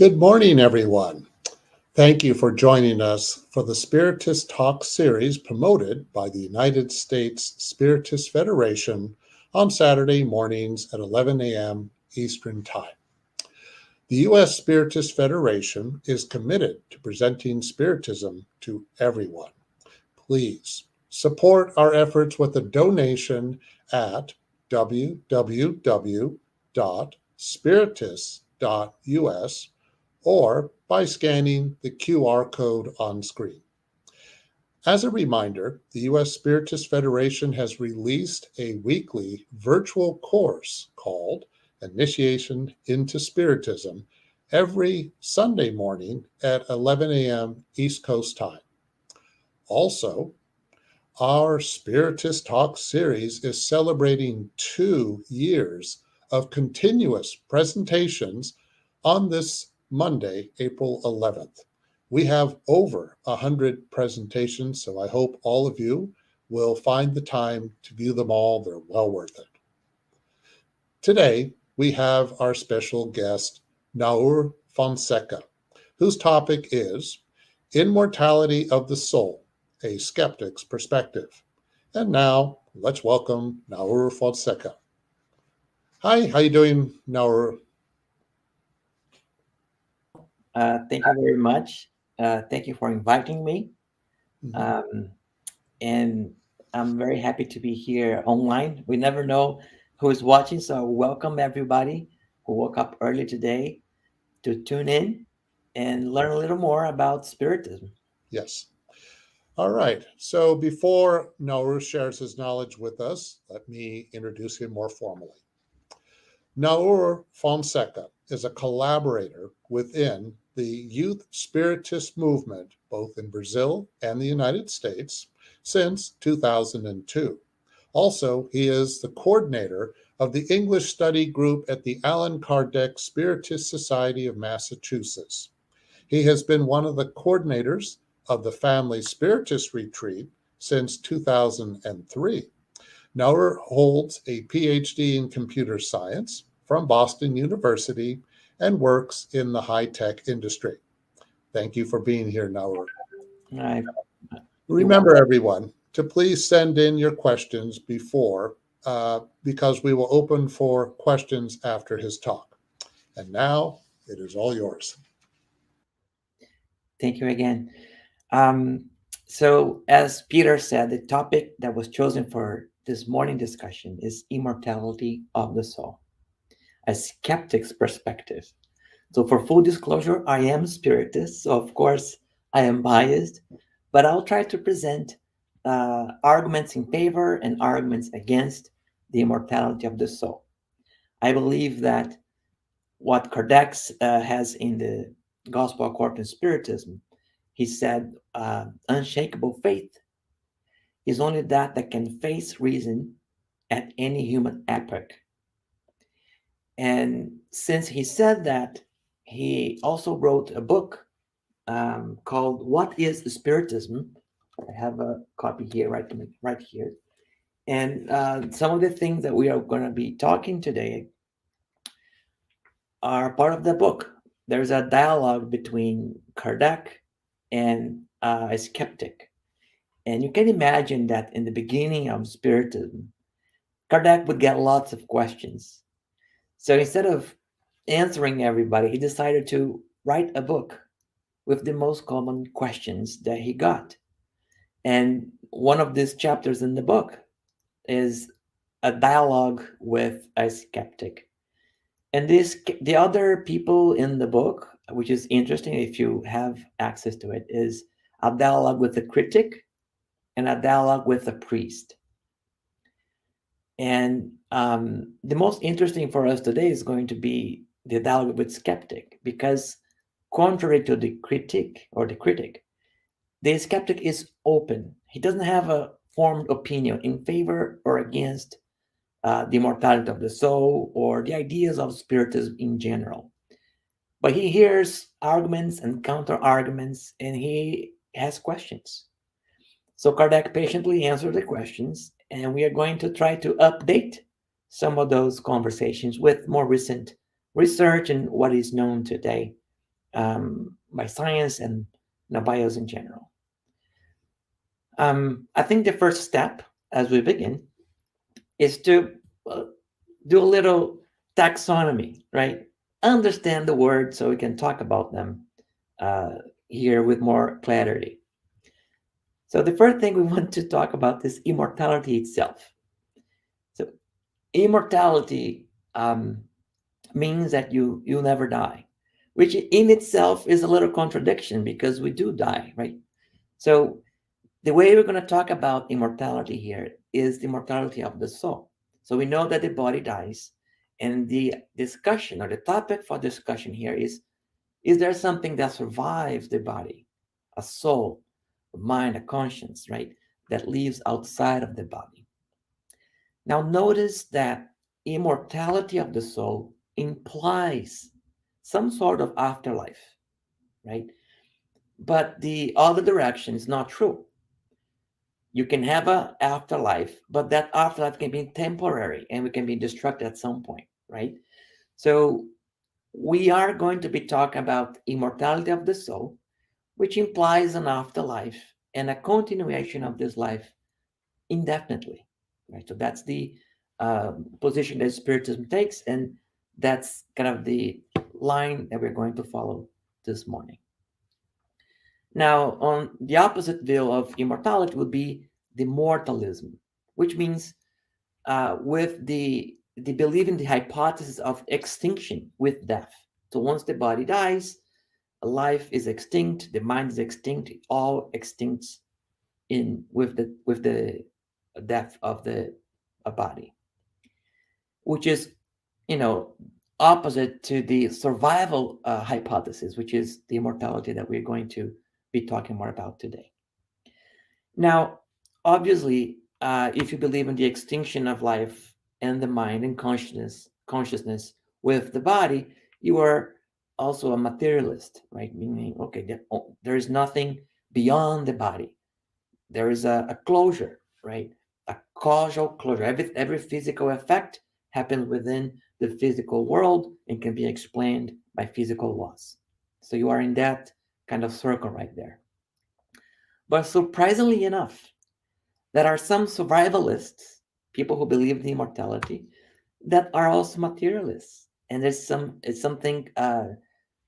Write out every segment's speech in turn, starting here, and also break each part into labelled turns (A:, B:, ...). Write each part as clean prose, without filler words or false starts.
A: Good morning, everyone. Thank you for joining us for the Spiritist Talk series promoted by the United States Spiritist Federation on Saturday mornings at 11 a.m. Eastern Time. The U.S. Spiritist Federation is committed to presenting Spiritism to everyone. Please support our efforts with a donation at www.spiritist.us or by scanning the QR code on screen. As a reminder, the U.S. Spiritist Federation has released a weekly virtual course called Initiation into Spiritism every Sunday morning at 11 a.m. East Coast time. Also, our Spiritist Talk series is celebrating 2 years of continuous presentations on this Monday, April 11th. We have over 100 presentations, so I hope all of you will find the time to view them all. They're well worth it. Today, we have our special guest, NAHUR FONSECA, whose topic is Immortality of the Soul, a Skeptic's Perspective. And now, let's welcome NAHUR FONSECA. Hi, how you doing, NAHUR?
B: Thank you very much. Thank you for inviting me. And I'm very happy to be here online. We never know who is watching, so welcome everybody who woke up early today to tune in and learn a little more about Spiritism.
A: Yes. All right. So before NAHUR shares his knowledge with us, let me introduce him more formally. NAHUR FONSECA is a collaborator within the youth spiritist movement, both in Brazil and the United States, since 2002. Also, he is the coordinator of the English study group at the Allan Kardec Spiritist Society of Massachusetts. He has been one of the coordinators of the Family Spiritist Retreat since 2003. NAHUR holds a PhD in computer science from Boston University and works in the high-tech industry. Thank you for being here, NAHUR. Remember, everyone, to please send in your questions before, because we will open for questions after his talk. And now, it is all yours.
B: Thank you again. So as Peter said, the topic that was chosen for this morning discussion is immortality of the soul, a skeptic's perspective. So for full disclosure, I am Spiritist, so of course I am biased, but I'll try to present arguments in favor and arguments against the immortality of the soul. I believe that what Kardec has in the Gospel according to Spiritism, he said, unshakable faith is only that can face reason at any human epoch. And since he said that, he also wrote a book called What is Spiritism? I have a copy here, right here. And some of the things that we are going to be talking today are part of the book. There's a dialogue between Kardec and a skeptic. And you can imagine that in the beginning of Spiritism, Kardec would get lots of questions. So instead of answering everybody, he decided to write a book with the most common questions that he got. And one of these chapters in the book is a dialogue with a skeptic. And the other people in the book, which is interesting if you have access to it, is a dialogue with a critic and a dialogue with a priest. And the most interesting for us today is going to be the dialogue with skeptic, because contrary to the critic, the skeptic is open. He doesn't have a formed opinion in favor or against the immortality of the soul or the ideas of Spiritism in general. But he hears arguments and counter-arguments, and he has questions. So Kardec patiently answered the questions, and we are going to try to update some of those conversations with more recent research and what is known today by science and bios in general. I think the first step as we begin is to do a little taxonomy, right? Understand the words so we can talk about them here with more clarity. So the first thing we want to talk about is immortality itself. So immortality means that you'll never die, which in itself is a little contradiction because we do die, right? So the way we're going to talk about immortality here is the immortality of the soul. So we know that the body dies, and the discussion or the topic for discussion here is there something that survives the body, a soul, a mind, a conscience, right, that lives outside of the body? Now notice that immortality of the soul implies some sort of afterlife, right? But the other direction is not true. You can have an afterlife, but that afterlife can be temporary and we can be destructed at some point, right? So we are going to be talking about immortality of the soul, which implies an afterlife and a continuation of this life indefinitely, right? So that's the position that Spiritism takes, and that's kind of the line that we're going to follow this morning. Now, on the opposite view of immortality would be the mortalism, which means with the belief in the hypothesis of extinction with death. So once the body dies, life is extinct, the mind is extinct, it all extincts with the death of the body, which is opposite to the survival hypothesis, which is the immortality that we're going to be talking more about today. Now, obviously, if you believe in the extinction of life and the mind and consciousness with the body, you are also a materialist, right? Meaning, okay, there is nothing beyond the body. There is a closure, right? A causal closure. Every physical effect happens within the physical world and can be explained by physical laws. So you are in that kind of circle right there. But surprisingly enough, there are some survivalists, people who believe in immortality, that are also materialists. And it's something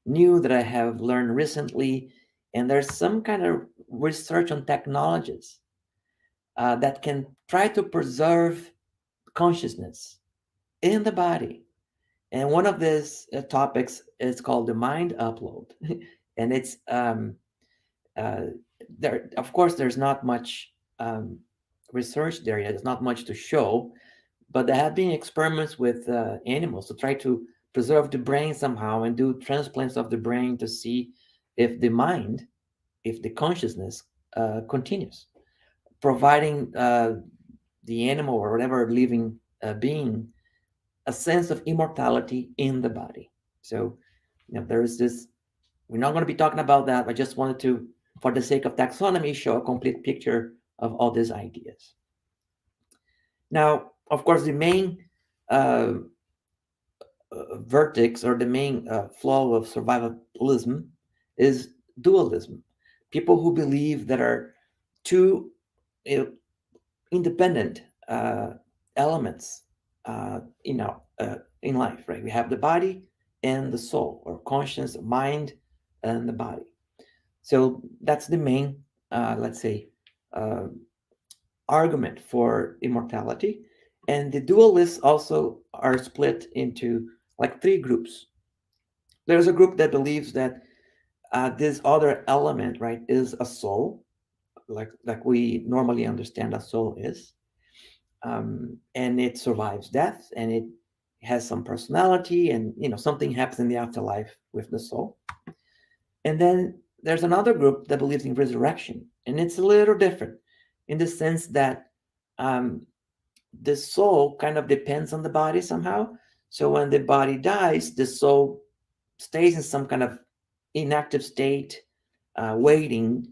B: new that I have learned recently. And there's some kind of research on technologies that can try to preserve consciousness in the body. And one of these topics is called the mind upload. And it's there. Of course, there's not much research there yet. There's not much to show, but there have been experiments with animals to try to preserve the brain somehow and do transplants of the brain to see if the mind, if the consciousness continues, providing the animal or whatever living being a sense of immortality in the body. So, there is this. We're not going to be talking about that. I just wanted to, for the sake of taxonomy, show a complete picture of all these ideas. Now, of course, the main vertex or the main flaw of survivalism is dualism. People who believe there are two independent elements in life, right? We have the body and the soul, or conscience, mind, and the body. So that's the main, let's say, argument for immortality. And the dualists also are split into like three groups. There's a group that believes that this other element, right, is a soul, like we normally understand a soul is. And it survives death, and it has some personality, and something happens in the afterlife with the soul. And then there's another group that believes in resurrection, and it's a little different in the sense that the soul kind of depends on the body somehow. So when the body dies, the soul stays in some kind of inactive state, waiting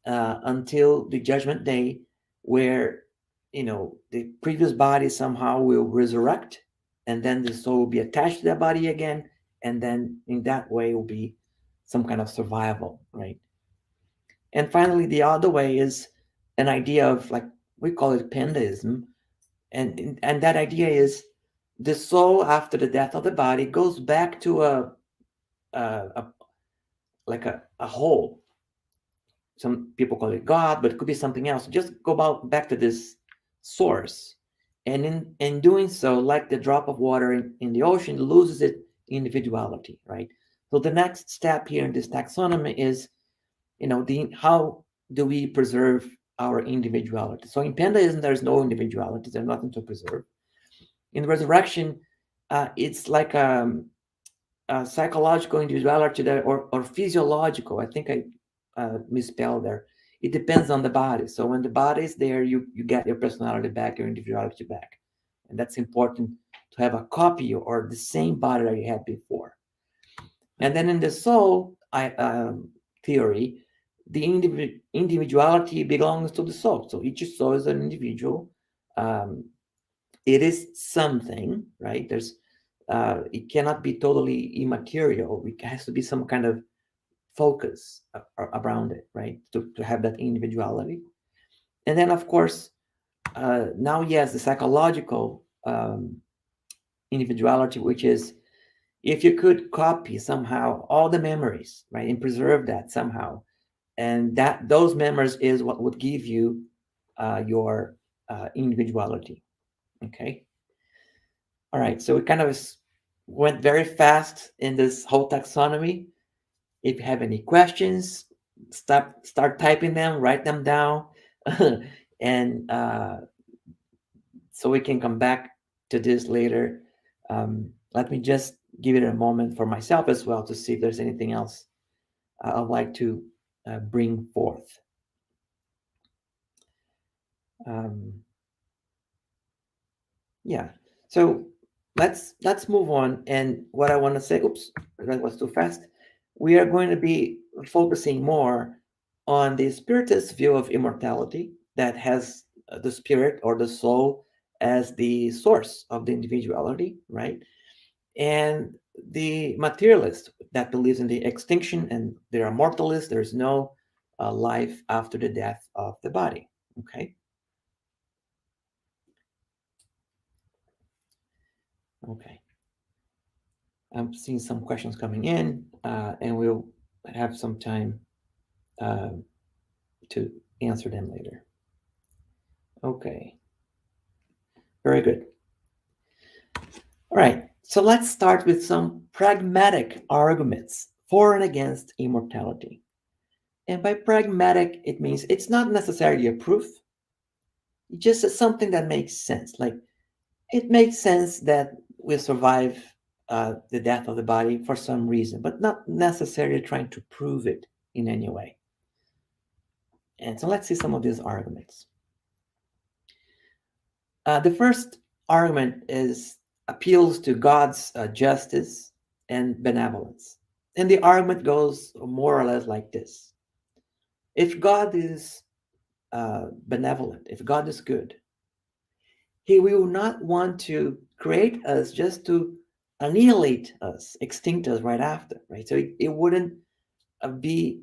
B: until the judgment day, where the previous body somehow will resurrect, and then the soul will be attached to that body again, and then in that way will be some kind of survival, right? And finally, the other way is an idea of, like, we call it pandeism, and that idea is the soul after the death of the body goes back to a whole. Some people call it God, but it could be something else. Just go back to this source, and in doing so, like the drop of water in the ocean loses its individuality, right? So the next step here in this taxonomy is, how do we preserve our individuality? So in pandeism, there's no individuality. There's nothing to preserve. In resurrection, it's like a psychological individuality or physiological. I think I misspelled there. It depends on the body. So when the body is there, you get your personality back, your individuality back. And that's important to have a copy or the same body that you had before. And then in the soul theory, the individuality belongs to the soul. So each soul is an individual. It is something, right? It cannot be totally immaterial. It has to be some kind of focus around it, right? To have that individuality. And then, of course, now, yes, the psychological individuality, which is if you could copy somehow all the memories, right, and preserve that somehow, and that those memories is what would give you your individuality. Okay. All right. So we kind of went very fast in this whole taxonomy. If you have any questions, start typing them, write them down, and so we can come back to this later. Let me just give it a moment for myself as well to see if there's anything else I'd like to bring forth. Yeah, so let's move on. And what I want to say, oops, that was too fast. We are going to be focusing more on the spiritist view of immortality that has the spirit or the soul as the source of the individuality, right? And the materialist that believes in the extinction, and there are mortalists, there's no life after the death of the body, okay? Okay. I'm seeing some questions coming in, and we'll have some time to answer them later. Okay. Very good. All right. So let's start with some pragmatic arguments for and against immortality. And by pragmatic, it means it's not necessarily a proof. It just is something that makes sense. Like, it makes sense that we survive the death of the body for some reason, but not necessarily trying to prove it in any way. And so let's see some of these arguments. The first argument appeals to God's justice and benevolence. And the argument goes more or less like this. If God is benevolent, if God is good, he will not want to create us just to annihilate us, extinct us right after, right? So it wouldn't be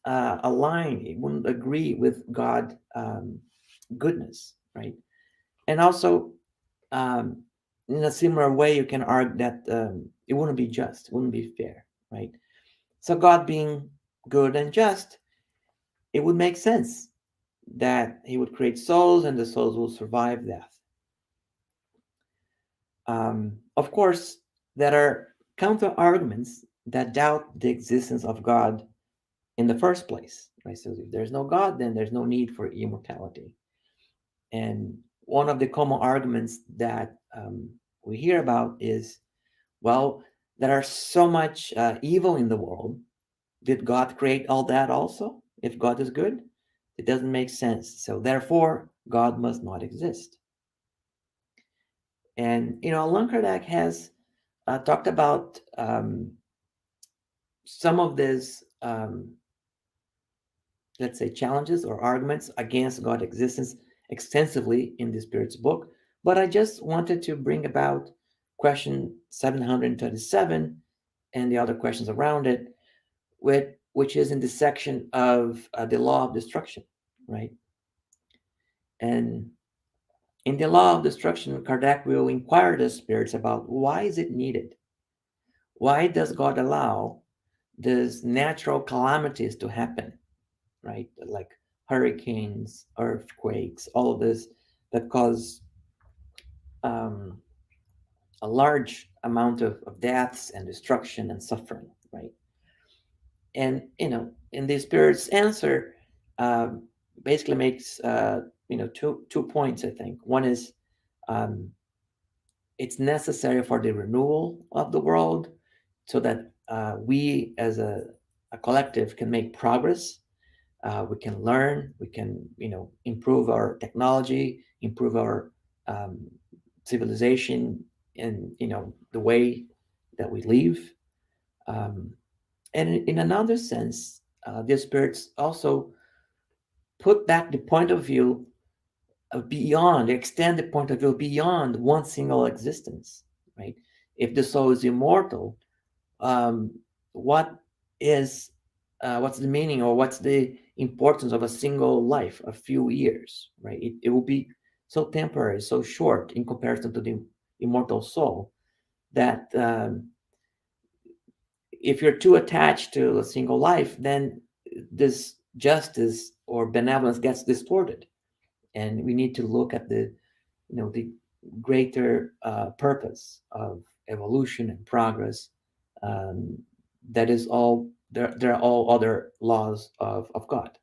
B: aligned, it wouldn't agree with God's goodness, right? And also, in a similar way, you can argue that it wouldn't be just, it wouldn't be fair, right? So God being good and just, it would make sense that he would create souls and the souls will survive death. Of course, there are counter arguments that doubt the existence of God in the first place, right? So if there's no God, then there's no need for immortality. And one of the common arguments that we hear about is, well, there are so much evil in the world. Did God create all that also? If God is good, it doesn't make sense. So therefore, God must not exist. And, Allan Kardec has talked about some of these, let's say, challenges or arguments against God's existence extensively in the Spirit's book. But I just wanted to bring about question 737 and the other questions around it which is in the section of the law of destruction, right? And in the law of destruction, Kardec will inquire the spirits about why is it needed? Why does God allow these natural calamities to happen, right? Like hurricanes, earthquakes, all of this that cause a large amount of deaths and destruction and suffering, right? And in the spirit's answer, basically makes two points. I think one is it's necessary for the renewal of the world, so that we as a collective can make progress. We can learn. We can improve our technology, improve our civilization, and the way that we live. And in another sense, the spirits also put back the point of view beyond, extend the point of view beyond one single existence, right? If the soul is immortal, what's the meaning, or what's the importance of a single life, a few years, right? It will be so temporary, so short in comparison to the immortal soul, that if you're too attached to a single life, then this justice or benevolence gets distorted, and we need to look at the greater purpose of evolution and progress. That is all. There are all other laws of God.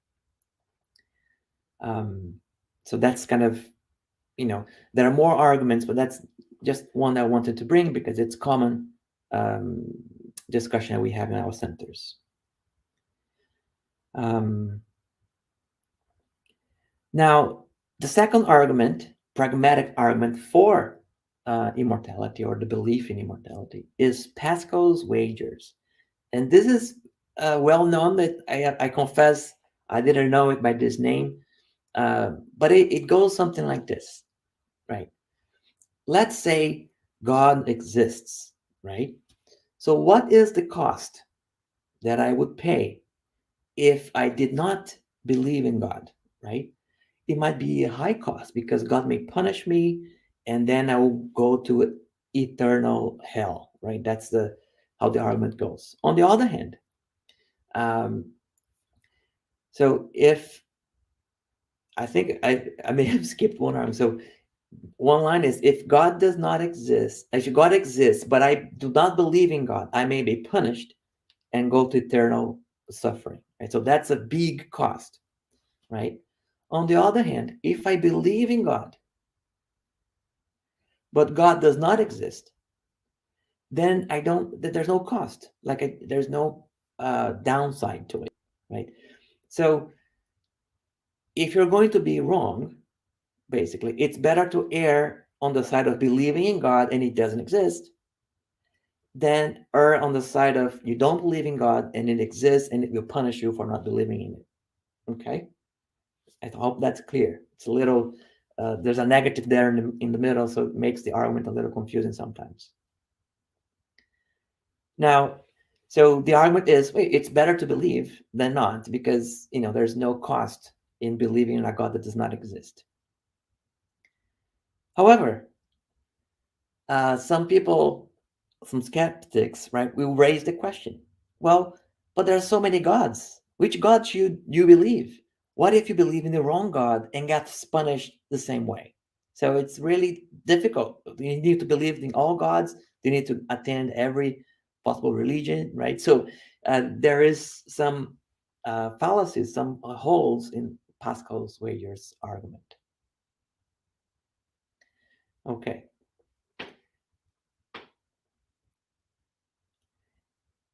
B: So that's kind of, there are more arguments, but that's just one I wanted to bring because it's common discussion that we have in our centers. Now, the second argument, pragmatic argument for immortality, or the belief in immortality, is Pascal's wagers. And this is well known, that I confess I didn't know it by this name, but it goes something like this, right? Let's say God exists, right? So what is the cost that I would pay if I did not believe in God, right? It might be a high cost because God may punish me, and then I will go to eternal hell, right? That's how the argument goes. On the other hand, so if I think I may have skipped one argument. So one line is, if God does not exist, actually God exists, but I do not believe in God, I may be punished and go to eternal suffering, right? So that's a big cost, right? On the other hand, if I believe in God, but God does not exist, then there's no cost. There's no downside to it, right? So if you're going to be wrong, basically, it's better to err on the side of believing in God and it doesn't exist, than err on the side of you don't believe in God and it exists and it will punish you for not believing in it. Okay? I hope that's clear. It's a little, there's a negative there in the middle, so it makes the argument a little confusing sometimes. Now, so the argument is, it's better to believe than not, because there's no cost in believing in a God that does not exist. However, some people, some skeptics, right, will raise the question, well, but there are so many gods. Which God should you believe? What if you believe in the wrong God and gets punished the same way? So it's really difficult. You need to believe in all gods. You need to attend every possible religion, right? So there is some fallacies, some holes in Pascal's wagers argument. Okay.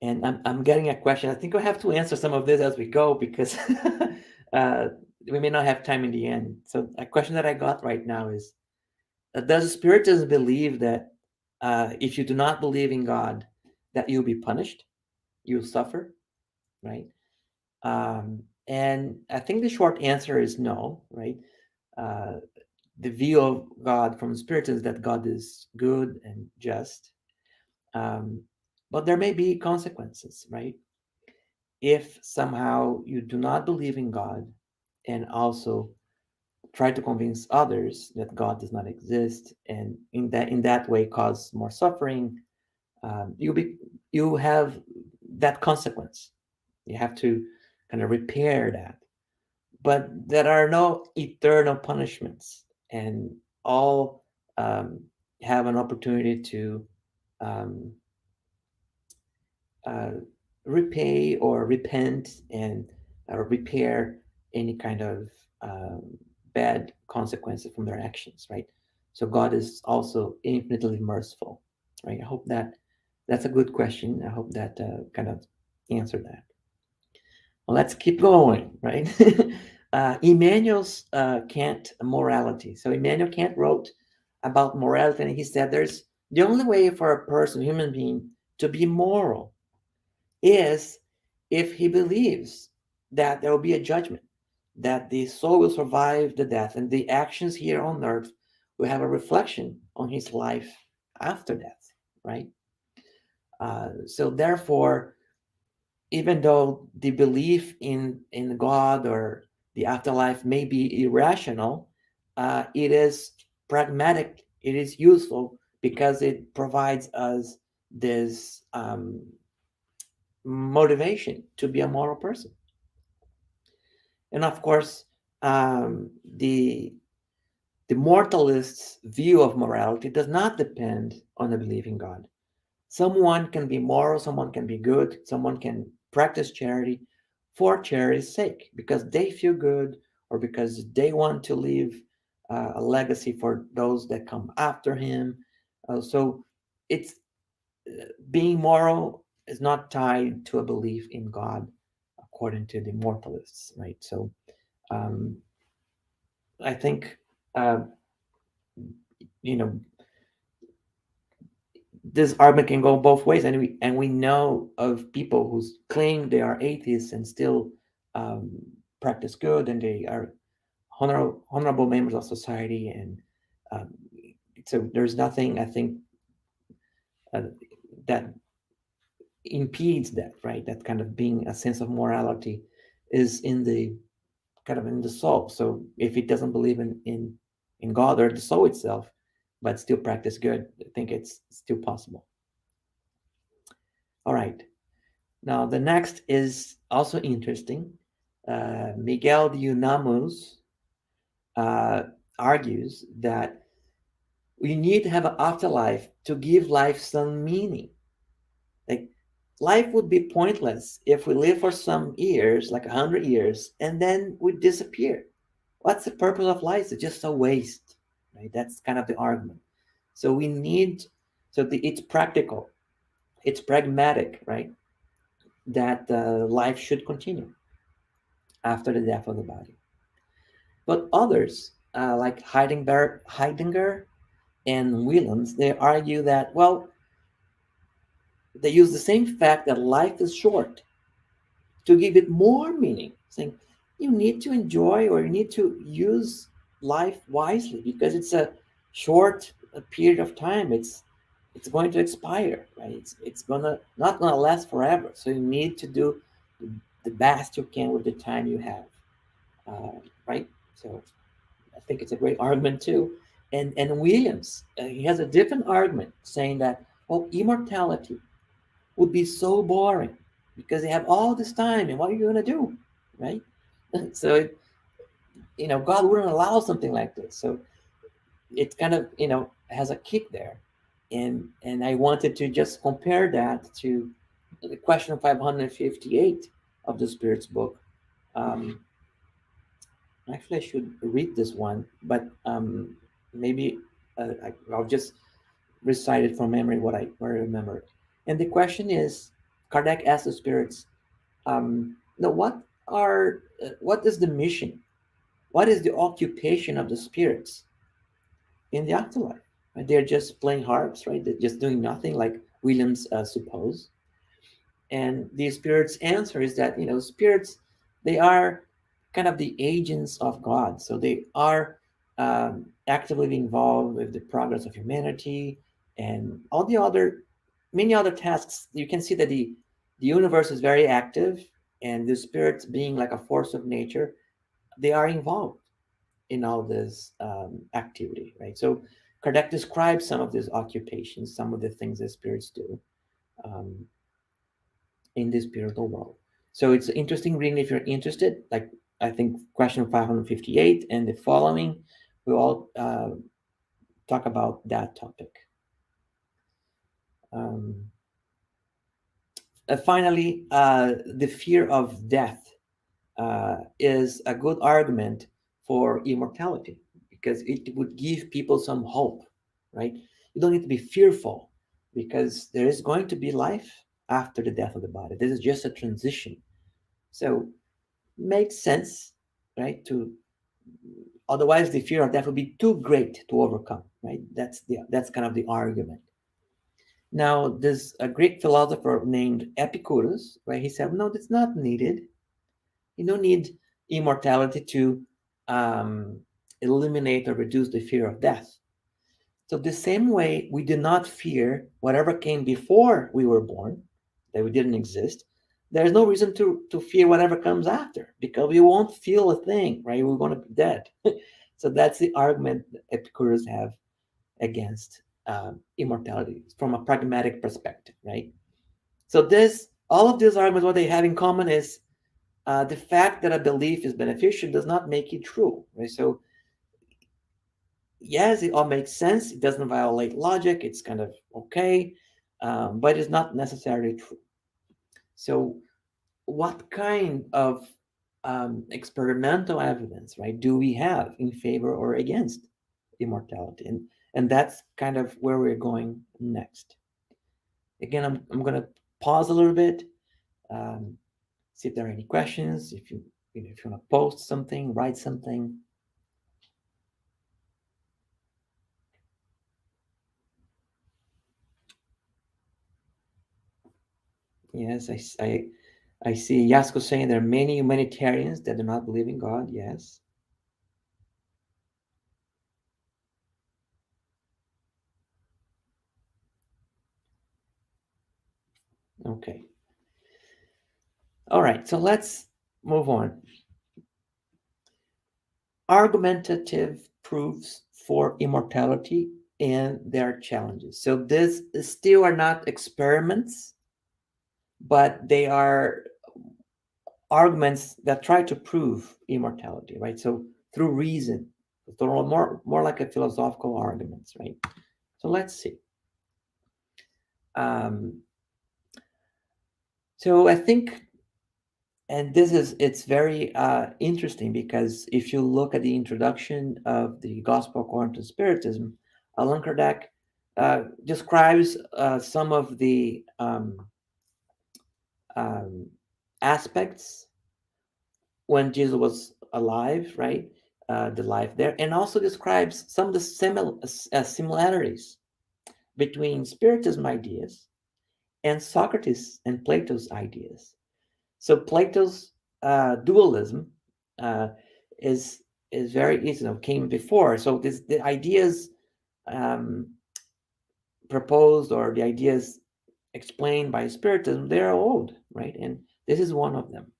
B: And I'm getting a question. I think I have to answer some of this as we go, because we may not have time in the end. So a question that I got right now is, does Spiritism believe that if you do not believe in God, that you'll be punished, you'll suffer, right? And I think the short answer is no, right? The view of God from Spiritism is that God is good and just, but there may be consequences, right? if somehow you do not believe in God and also try to convince others that God does not exist, and in that way cause more suffering, you have that consequence. You have to kind of repair that. But there are no eternal punishments, and all have an opportunity to um, uh, repay or repent and repair any kind of um, bad consequences from their actions, right? So God is also infinitely merciful, right? I hope that's a good question. I hope that kind of answered that. Well, let's keep going, right? Emmanuel's Kant morality. So Immanuel Kant wrote about morality, and he said there's the only way for a person, human being, to be moral is if he believes that there will be a judgment, that the soul will survive the death, and the actions here on earth will have a reflection on his life after death, right? So therefore, even though the belief in God or the afterlife may be irrational, it is pragmatic. It is useful because it provides us this motivation to be a moral person. And of course, the mortalist's view of morality does not depend on the belief in God. Someone can be moral, someone can be good, someone can practice charity for charity's sake because they feel good or because they want to leave a legacy for those that come after him. So it's being moral is not tied to a belief in God, according to the mortalists, right? So um, I think uh, you know this argument can go both ways, and we know of people who claim they are atheists and still um, practice good, and they are honorable members of society, and um, so there's nothing I think uh, that impedes that, right? That kind of being a sense of morality is in the kind of in the soul. So if it doesn't believe in God or the soul itself, but still practice good, I think it's still possible. All right. Now the next is also interesting. Miguel de Unamuno uh, argues that we need to have an afterlife to give life some meaning. Like life would be pointless if we live for some years, like 100 years, and then we disappear. What's the purpose of life? It's just a waste, right? That's kind of the argument. So we need, it's practical, it's pragmatic, right? That life should continue after the death of the body. But others, like Heidegger and Williams, they argue that, well, they use the same fact that life is short to give it more meaning, saying you need to enjoy or you need to use life wisely because it's a short period of time. It's going to expire, right? It's gonna not gonna last forever. So you need to do the best you can with the time you have, right? So I think it's a great argument too. And Williams, he has a different argument saying that, well, immortality would be so boring because they have all this time and what are you going to do, right? So God wouldn't allow something like this. So it kind of has a kick there, and I wanted to just compare that to the question 558 of the Spirit's book. um, Actually, I should read this one, but maybe I'll just recite it from memory what I remember. And the question is, Kardec asked the spirits, what is the mission? What is the occupation of the spirits in the afterlife? Right? They're just playing harps, right? They're just doing nothing, like Williams suppose. And the spirits' answer is that spirits, they are kind of the agents of God, so they are actively involved with the progress of humanity and many other tasks. You can see that the universe is very active, and the spirits being like a force of nature, they are involved in all this activity, right? So Kardec describes some of these occupations, some of the things that spirits do in the spiritual world. So it's interesting reading if you're interested. Like, I think question 558 and the following will all talk about that topic. Finally, the fear of death is a good argument for immortality, because it would give people some hope, right? You don't need to be fearful, because there is going to be life after the death of the body. This is just a transition. So makes sense, right? Otherwise the fear of death would be too great to overcome, right? That's kind of the argument. Now, there's a Greek philosopher named Epicurus, right? He said, no, that's not needed. You don't need immortality to eliminate or reduce the fear of death. So the same way we do not fear whatever came before we were born, that we didn't exist, there's no reason to fear whatever comes after, because we won't feel a thing, right? We're going to be dead. So that's the argument that Epicurus have against immortality from a pragmatic perspective, right? So all of these arguments, what they have in common is the fact that a belief is beneficial does not make it true, right? So yes, it all makes sense. It doesn't violate logic. It's kind of okay, but it's not necessarily true. So what kind of experimental evidence, right, do we have in favor or against immortality? And that's kind of where we're going next. Again, I'm going to pause a little bit, see if there are any questions. If you want to post something, write something. Yes, I see Yasko saying there are many humanitarians that do not believe in God. Yes. Okay. All right, so let's move on. Argumentative proofs for immortality and their challenges. So this still are not experiments, but they are arguments that try to prove immortality, right? So through reason, so more like a philosophical arguments, right? So let's see. So I think, and it's very interesting, because if you look at the introduction of the Gospel according to Spiritism, Allan Kardec describes some of the aspects when Jesus was alive, right? The life there, and also describes some of the similarities between Spiritism ideas and Socrates and Plato's ideas. So Plato's dualism is very easy, came before. So the ideas proposed, or the ideas explained by Spiritism, they're old, right? And this is one of them.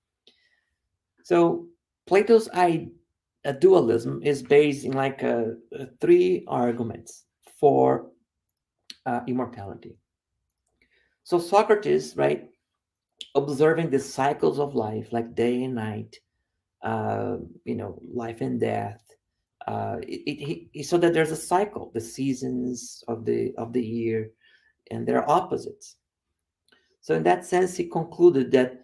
B: So Plato's dualism is based in like three arguments for immortality. So Socrates, right, observing the cycles of life, like day and night, life and death, so that there's a cycle, the seasons of the year, and they're opposites. So in that sense, he concluded that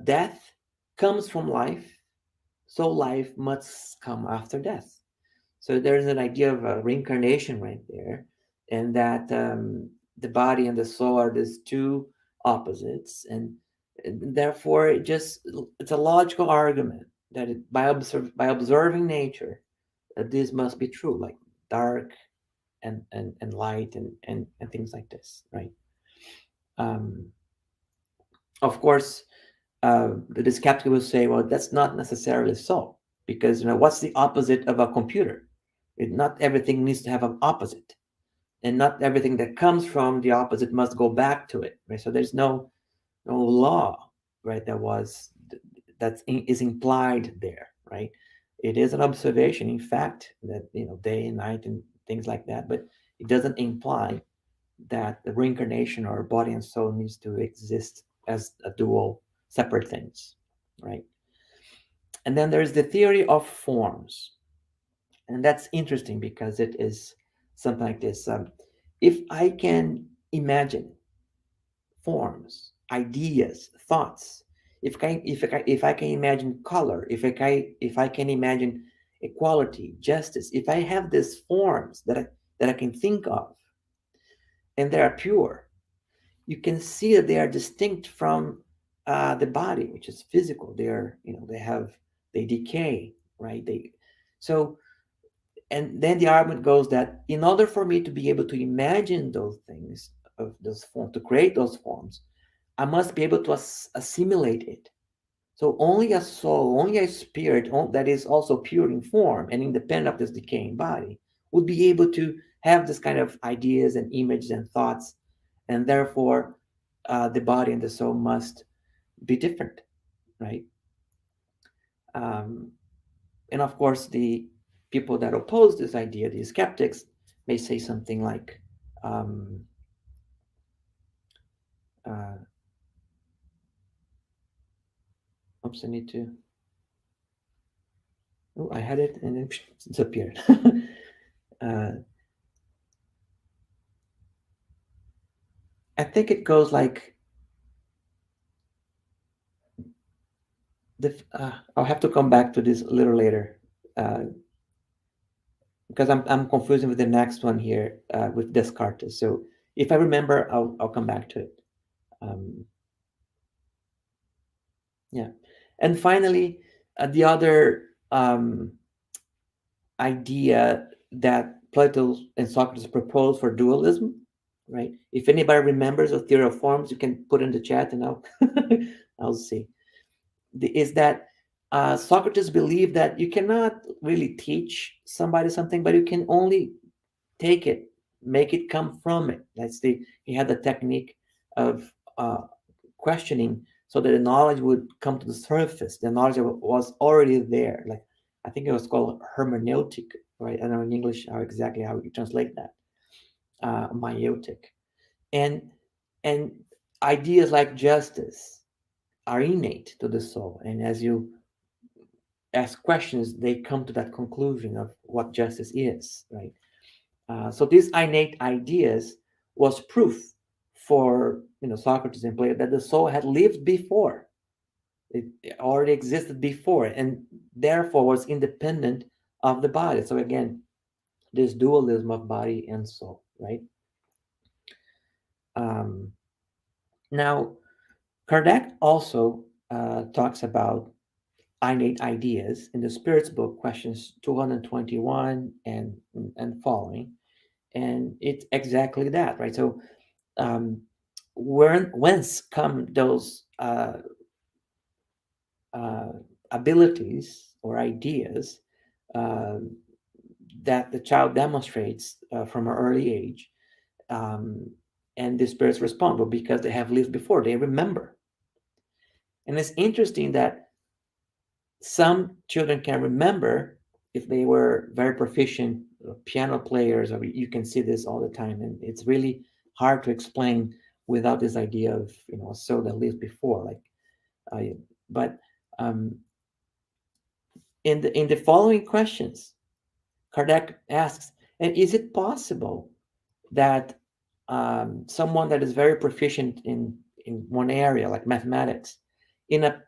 B: death comes from life, so life must come after death. So there's an idea of a reincarnation right there, and that the body and the soul are these two opposites, and therefore it's a logical argument that by observing nature, that this must be true, like dark and light and things like this, right? Of course, the skeptic will say, well, that's not necessarily so, because what's the opposite of a computer? Not everything needs to have an opposite, and not everything that comes from the opposite must go back to it, right? So there's no law right? Is implied there, right? It is an observation, in fact, that day and night and things like that, but it doesn't imply that the reincarnation or body and soul needs to exist as a dual, separate things, right? And then there's the theory of forms, and that's interesting because it is something like this: if I can imagine forms, ideas, thoughts, if I can imagine color, if I can imagine equality, justice, if I have these forms that I can think of, and they are pure, you can see that they are distinct from the body, which is physical. They are, they decay, right? So, and then the argument goes that in order for me to be able to imagine those things, of those forms, to create those forms, I must be able to assimilate it. So only a soul, only a spirit that is also pure in form and independent of this decaying body would be able to have this kind of ideas and images and thoughts, and therefore the body and the soul must be different, right? Um, and of course, the people that oppose this idea, the skeptics, may say something like, um, uh, oops, I need to, oh, I had it and it disappeared. I think it goes like, I'll have to come back to this a little later, because I'm confusing with the next one here, with Descartes. So if I remember, I'll come back to it. Yeah, and finally, the other idea that Plato and Socrates proposed for dualism, right? If anybody remembers the theory of forms, you can put in the chat, and I'll see. Is that Socrates believed that you cannot really teach somebody something, but you can only take it, make it come from it. He had the technique of questioning so that the knowledge would come to the surface. The knowledge was already there. Like, I think it was called hermeneutic, right? I don't know in English how you translate that. Meiotic. And ideas like justice are innate to the soul. And as you ask questions, they come to that conclusion of what justice is, right? So these innate ideas was proof for Socrates and Plato that the soul had lived before. It already existed before, and therefore was independent of the body. So again, this dualism of body and soul, right? Now, Kardec also talks about innate ideas in the Spirit's book, questions 221 and following, and it's exactly that, right? So, whence come those abilities or ideas that the child demonstrates from an early age, and the spirits respond? Well, because they have lived before, they remember. And it's interesting that some children can remember if they were very proficient piano players, or you can see this all the time, and it's really hard to explain without this idea of a soul that lived before. But in the following questions, Kardec asks, and is it possible that someone that is very proficient in one area, like mathematics, in a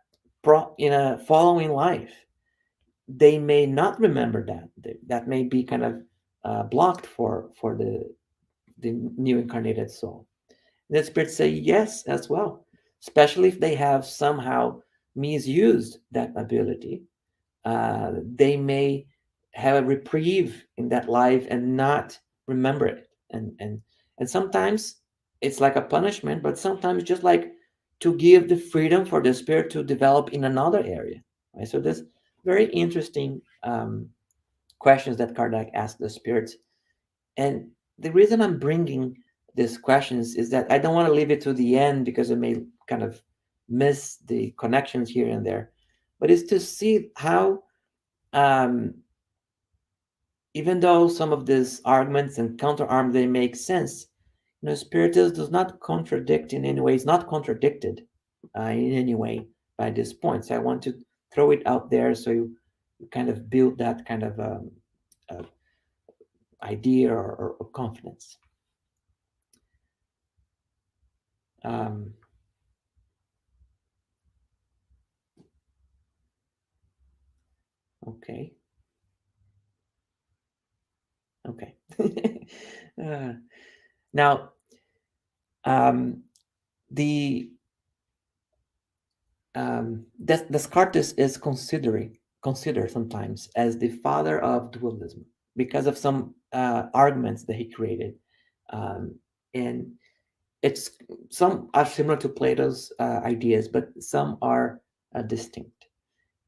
B: following life, they may not remember that may be kind of blocked for the new incarnated soul? And the spirits say yes as well, especially if they have somehow misused that ability. They may have a reprieve in that life and not remember it, and sometimes it's like a punishment, but sometimes just like to give the freedom for the spirit to develop in another area, right? So there's very interesting questions that Kardec asked the spirits, and the reason I'm bringing these questions is that I don't want to leave it to the end because it may kind of miss the connections here and there, but it's to see how, even though some of these arguments and counter-arguments, they make sense, Spiritism does not contradict in any way. It's not contradicted in any way by this point. So I want to throw it out there so you kind of build that kind of idea or confidence. Okay. Now, Descartes is considered sometimes as the father of dualism because of some arguments that he created, and some are similar to Plato's ideas, but some are distinct.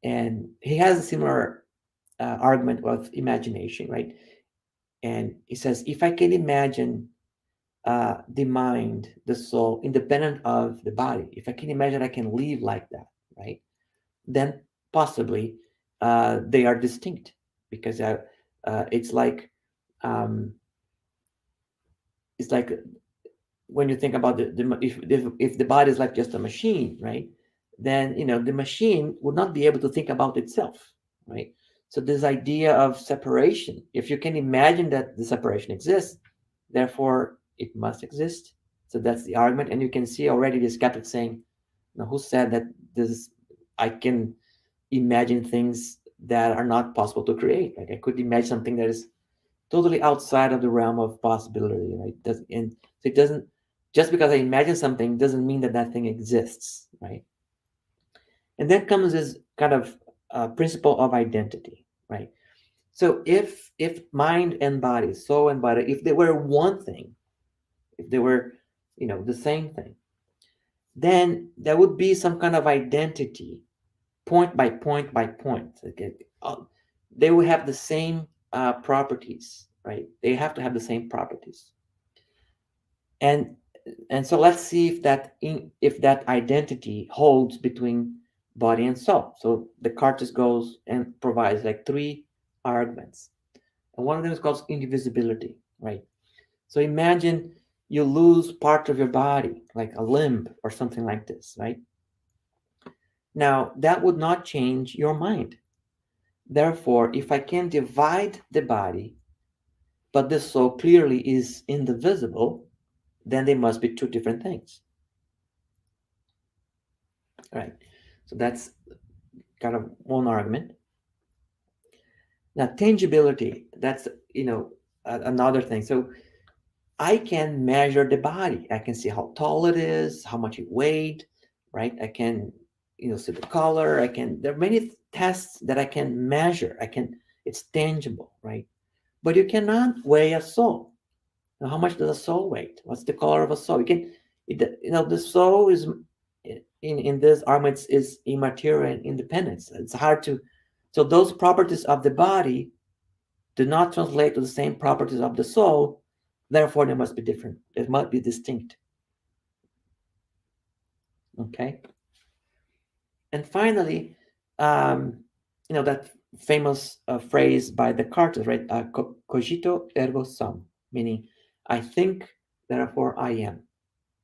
B: And he has a similar argument of imagination, right? And he says, if I can imagine the mind, the soul, independent of the body, if I can imagine I can live like that, right? Then possibly they are distinct, because it's like when you think about if the body is like just a machine, right? Then the machine would not be able to think about itself, right? So this idea of separation, if you can imagine that the separation exists, therefore it must exist. So that's the argument, and you can see already the skeptic saying, who said that I can imagine things that are not possible to create? Like I could imagine something that is totally outside of the realm of possibility, right? And so it doesn't, just because I imagine something doesn't mean that thing exists, right? And then comes this kind of principle of identity, right? So if mind and body, soul and body, if they were one thing, if they were, the same thing, then there would be some kind of identity, point by point by point. Okay? They will have the same properties, right? They have to have the same properties. And so let's see if that identity holds between body and soul. So Descartes goes and provides like 3 arguments, and one of them is called indivisibility, right? So imagine you lose part of your body, like a limb or something like this, right? Now that would not change your mind. Therefore, if I can divide the body, but the soul clearly is indivisible, then they must be 2 different things. All right. So that's kind of one argument. Now, tangibility, that's, another thing. So I can measure the body. I can see how tall it is, how much it weighed, right? I can, see the color. There are many tests that I can measure. It's tangible, right? But you cannot weigh a soul. Now, how much does a soul weigh? What's the color of a soul? The soul is, in this argument, is immaterial and independent. It's hard to, so those properties of the body do not translate to the same properties of the soul. Therefore, they must be different. They must be distinct. Okay. And finally, that famous phrase by Descartes, right? Cogito ergo sum, meaning I think, therefore I am.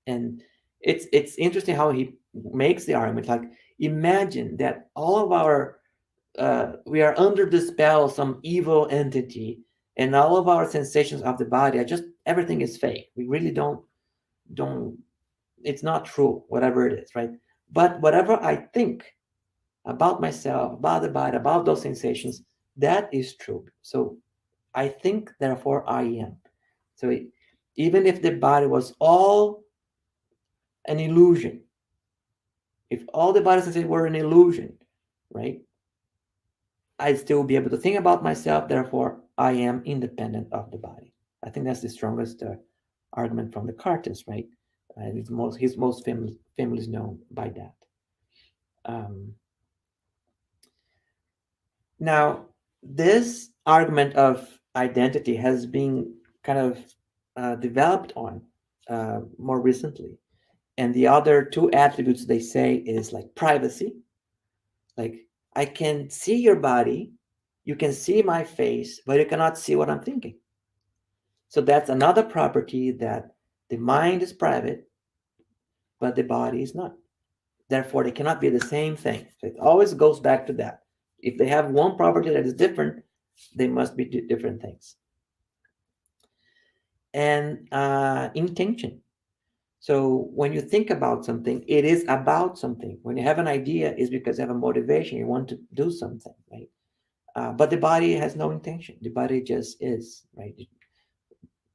B: And it's interesting how he makes the argument. Like, imagine that all of our we are under the spell of some evil entity, and all of our sensations of the body are just, everything is fake. We really don't it's not true, whatever it is, right? But whatever I think about myself, about the body, about those sensations, that is true. So I think, therefore I am. So even if the body was all an illusion, if all the body sensations were an illusion, right, I'd still be able to think about myself, therefore I am independent of the body. I think that's the strongest argument from Descartes, right? He's most famously known by that. Now, this argument of identity has been kind of developed on more recently. And the other two attributes they say is like privacy. Like, I can see your body, you can see my face, but you cannot see what I'm thinking. So that's another property, that the mind is private, but the body is not. Therefore, they cannot be the same thing. So it always goes back to that. If they have one property that is different, they must be different things. And intention. So when you think about something, it is about something. When you have an idea, it's because you have a motivation. You want to do something, right? But the body has no intention. The body just is, right?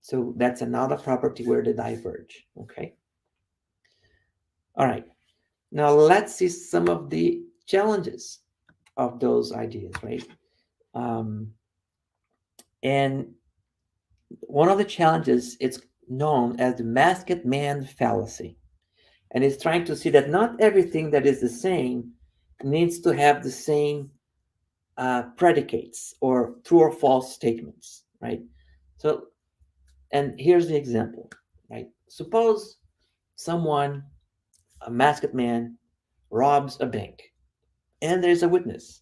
B: So that's another property where they diverge, okay? All right. Now let's see some of the challenges of those ideas, right? And one of the challenges, it's known as the masked man fallacy. And it's trying to see that not everything that is the same needs to have the same predicates or true or false statements, right? So, and here's the example, right? Suppose someone, a masked man, robs a bank, and there's a witness,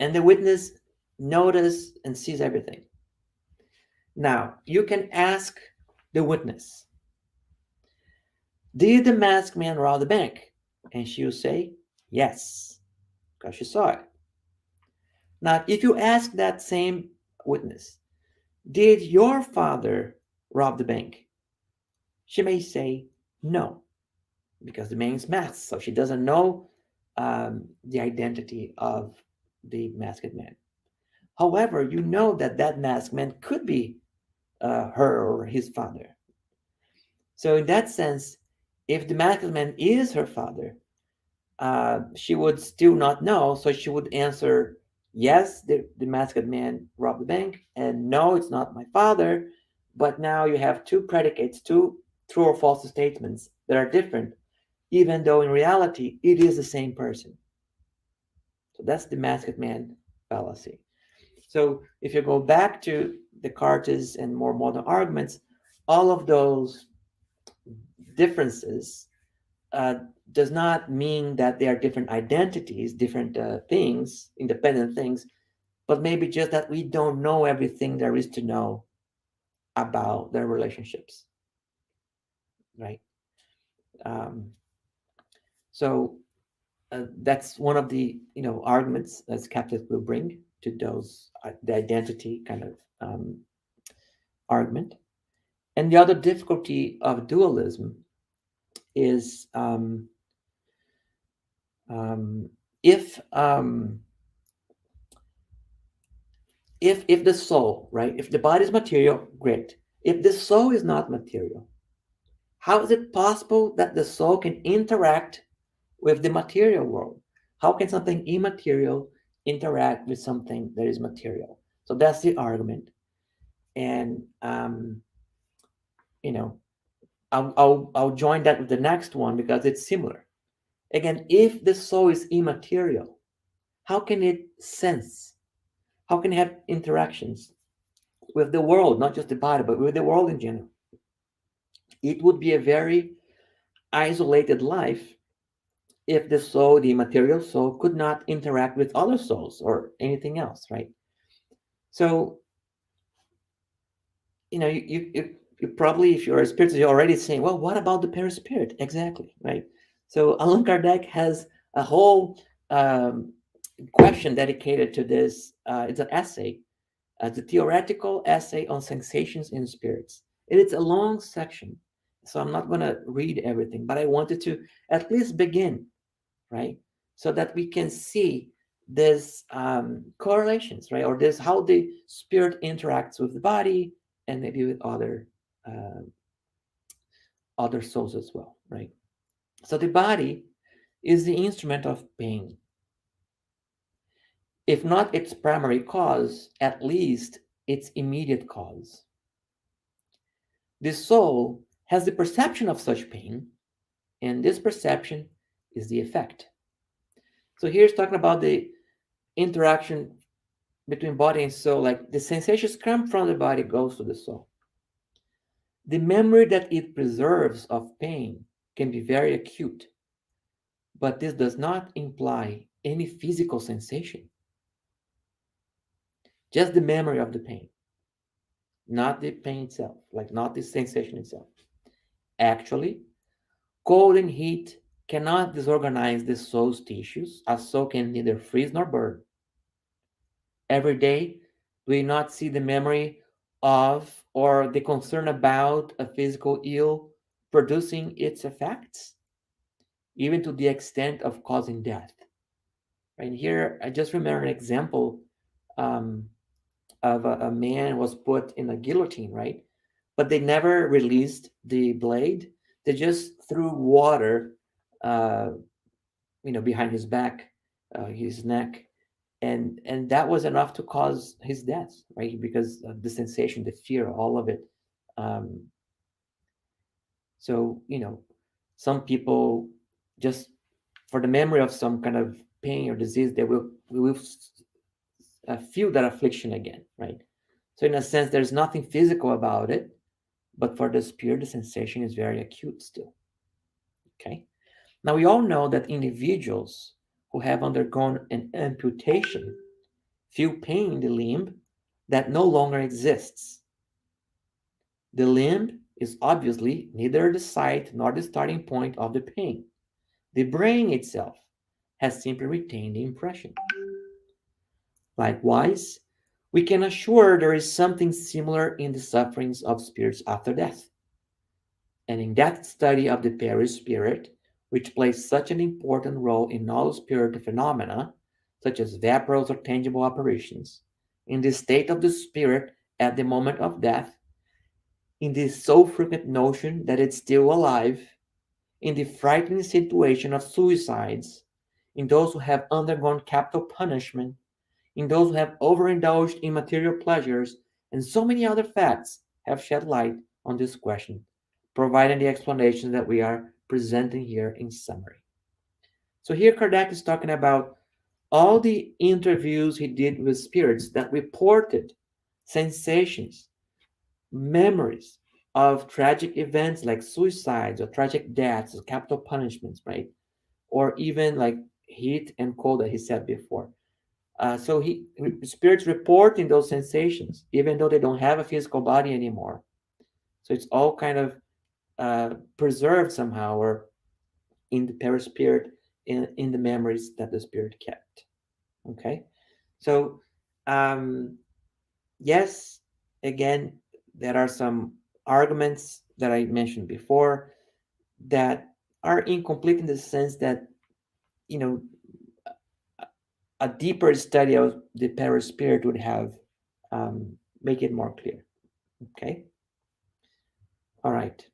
B: and the witness notices and sees everything. Now, you can ask the witness, did the masked man rob the bank? And she'll say, yes, because she saw it. Now, if you ask that same witness, did your father rob the bank? She may say no, because the man is masked, so she doesn't know the identity of the masked man. However, you know that that masked man could be her or his father. So in that sense, if the masked man is her father, she would still not know, so she would answer, yes, the masked man robbed the bank, and no, it's not my father. But now you have two predicates, two true or false statements that are different, even though in reality it is the same person. So that's the masked man fallacy. So if you go back to Descartes and more modern arguments, all of those differences does not mean that they are different identities, different things, independent things, but maybe just that we don't know everything there is to know about their relationships, right? So that's one of the arguments that skeptics will bring to those the identity kind of argument. And the other difficulty of dualism is if the soul, right, if the body is material, great. If the soul is not material, how is it possible that the soul can interact with the material world? How can something immaterial interact with something that is material? So that's the argument. And I'll join that with the next one because it's similar. Again, if the soul is immaterial, how can it sense? How can it have interactions with the world, not just the body, but with the world in general? It would be a very isolated life if the soul, the material soul, could not interact with other souls or anything else, right? So, you probably, if you're a spiritist, you're already saying, well, what about the perispirit? Exactly, right? So Allan Kardec has a whole question dedicated to this. It's an essay, the theoretical essay on sensations in spirits. And it's a long section, so I'm not going to read everything, but I wanted to at least begin, right? So that we can see this correlations, right? Or this how the spirit interacts with the body and maybe with other souls as well, right? So the body is the instrument of pain. If not its primary cause, at least its immediate cause. The soul has the perception of such pain, and this perception is the effect. So here's talking about the interaction between body and soul, like the sensations come from the body, goes to the soul. The memory that it preserves of pain can be very acute, but this does not imply any physical sensation, just the memory of the pain, not the pain itself, like not the sensation itself. Actually, cold and heat cannot disorganize the soul's tissues, as so can neither freeze nor burn. Every day, we not see the memory of or the concern about a physical ill producing its effects, even to the extent of causing death. Right here, I just remember an example um, of a man was put in a guillotine, right? But they never released the blade. They just threw water, uh, behind his back, his neck, and that was enough to cause his death, right? Because of the sensation, the fear, all of it. Um, so some people just for the memory of some kind of pain or disease, they will feel that affliction again, right? So in a sense, there's nothing physical about it, but for the spirit, the sensation is very acute still. Okay. Now we all know that individuals who have undergone an amputation feel pain in the limb that no longer exists. The limb is obviously neither the site nor the starting point of the pain. The brain itself has simply retained the impression. Likewise, we can assure there is something similar in the sufferings of spirits after death. And in that study of the perispirit, which plays such an important role in all spirit phenomena, such as vaporous or tangible apparitions, in the state of the spirit at the moment of death, in the so frequent notion that it's still alive, in the frightening situation of suicides, in those who have undergone capital punishment, in those who have overindulged in material pleasures, and so many other facts have shed light on this question, providing the explanation that we are presenting here in summary. So here Kardec is talking about all the interviews he did with spirits that reported sensations, memories of tragic events like suicides or tragic deaths or capital punishments, right? Or even like heat and cold that he said before. So spirits reporting those sensations, even though they don't have a physical body anymore. So it's all kind of preserved somehow, or in the perispirit, in the memories that the spirit kept. Okay, so yes, again, there are some arguments that I mentioned before that are incomplete in the sense that you know a deeper study of the perispirit would have make it more clear. Okay. All right.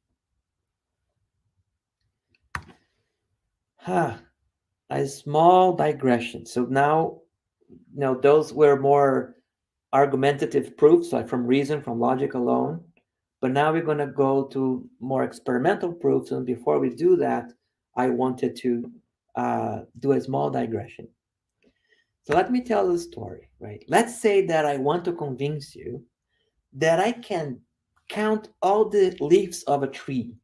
B: A small digression. So now, those were more argumentative proofs, like from reason, from logic alone. But now we're going to go to more experimental proofs. And before we do that, I wanted to do a small digression. So let me tell the story, right? Let's say that I want to convince you that I can count all the leaves of a tree,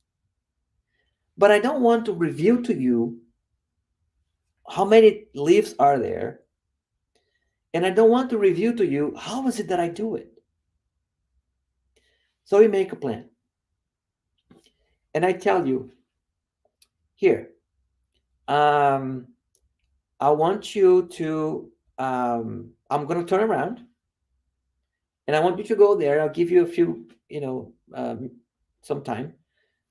B: but I don't want to reveal to you how many leaves are there, and I don't want to reveal to you how is it that I do it. So we make a plan. And I tell you, here, I want you to, I'm going to turn around and I want you to go there. I'll give you a few, some time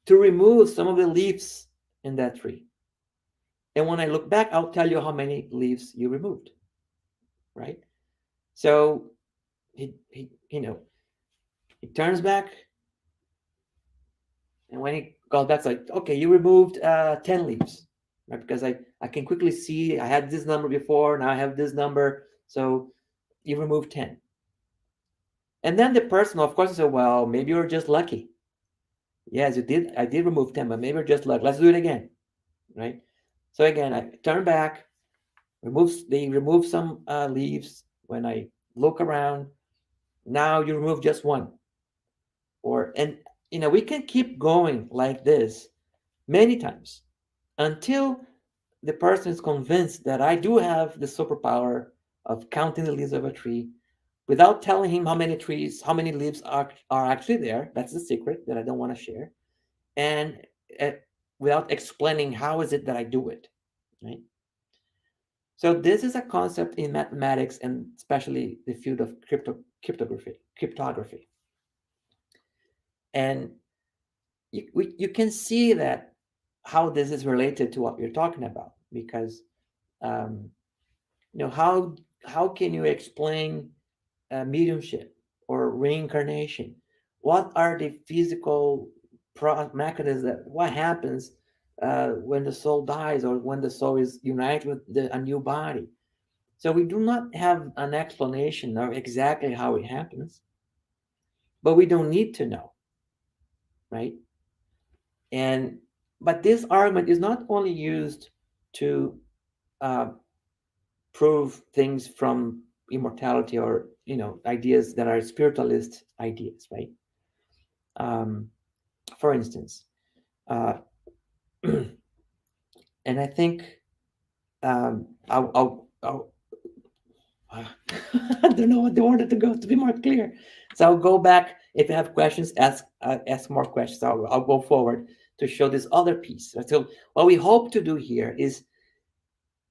B: to remove some of the leaves in that tree. And when I look back, I'll tell you how many leaves you removed, right? So he turns back. And when he goes back, it's like, okay, you removed 10 leaves, right? Because I can quickly see I had this number before, now I have this number. So you removed 10. And then the person, of course, said, well, maybe you're just lucky. Yes, you did. I did remove 10, but maybe you're just lucky. Let's do it again, right? So again, I turn back, they remove some leaves. When I look around, now you remove just one. And we can keep going like this many times, until the person is convinced that I do have the superpower of counting the leaves of a tree without telling him how many trees, how many leaves are actually there. That's the secret that I don't want to share. And uh, without explaining how is it that I do it, right? So this is a concept in mathematics and especially the field of cryptography. And you can see that how this is related to what you're talking about, because um, how can you explain mediumship or reincarnation? What are the physical mechanisms that what happens when the soul dies or when the soul is united with a new body? So we do not have an explanation of exactly how it happens, but we don't need to know, right? And but this argument is not only used to uh, prove things from immortality or ideas that are spiritualist ideas, right? Um, for instance, uh, and I think I'll I don't know what the order to go to be more clear. So I'll go back. If you have questions, ask more questions. I'll go forward to show this other piece. So what we hope to do here is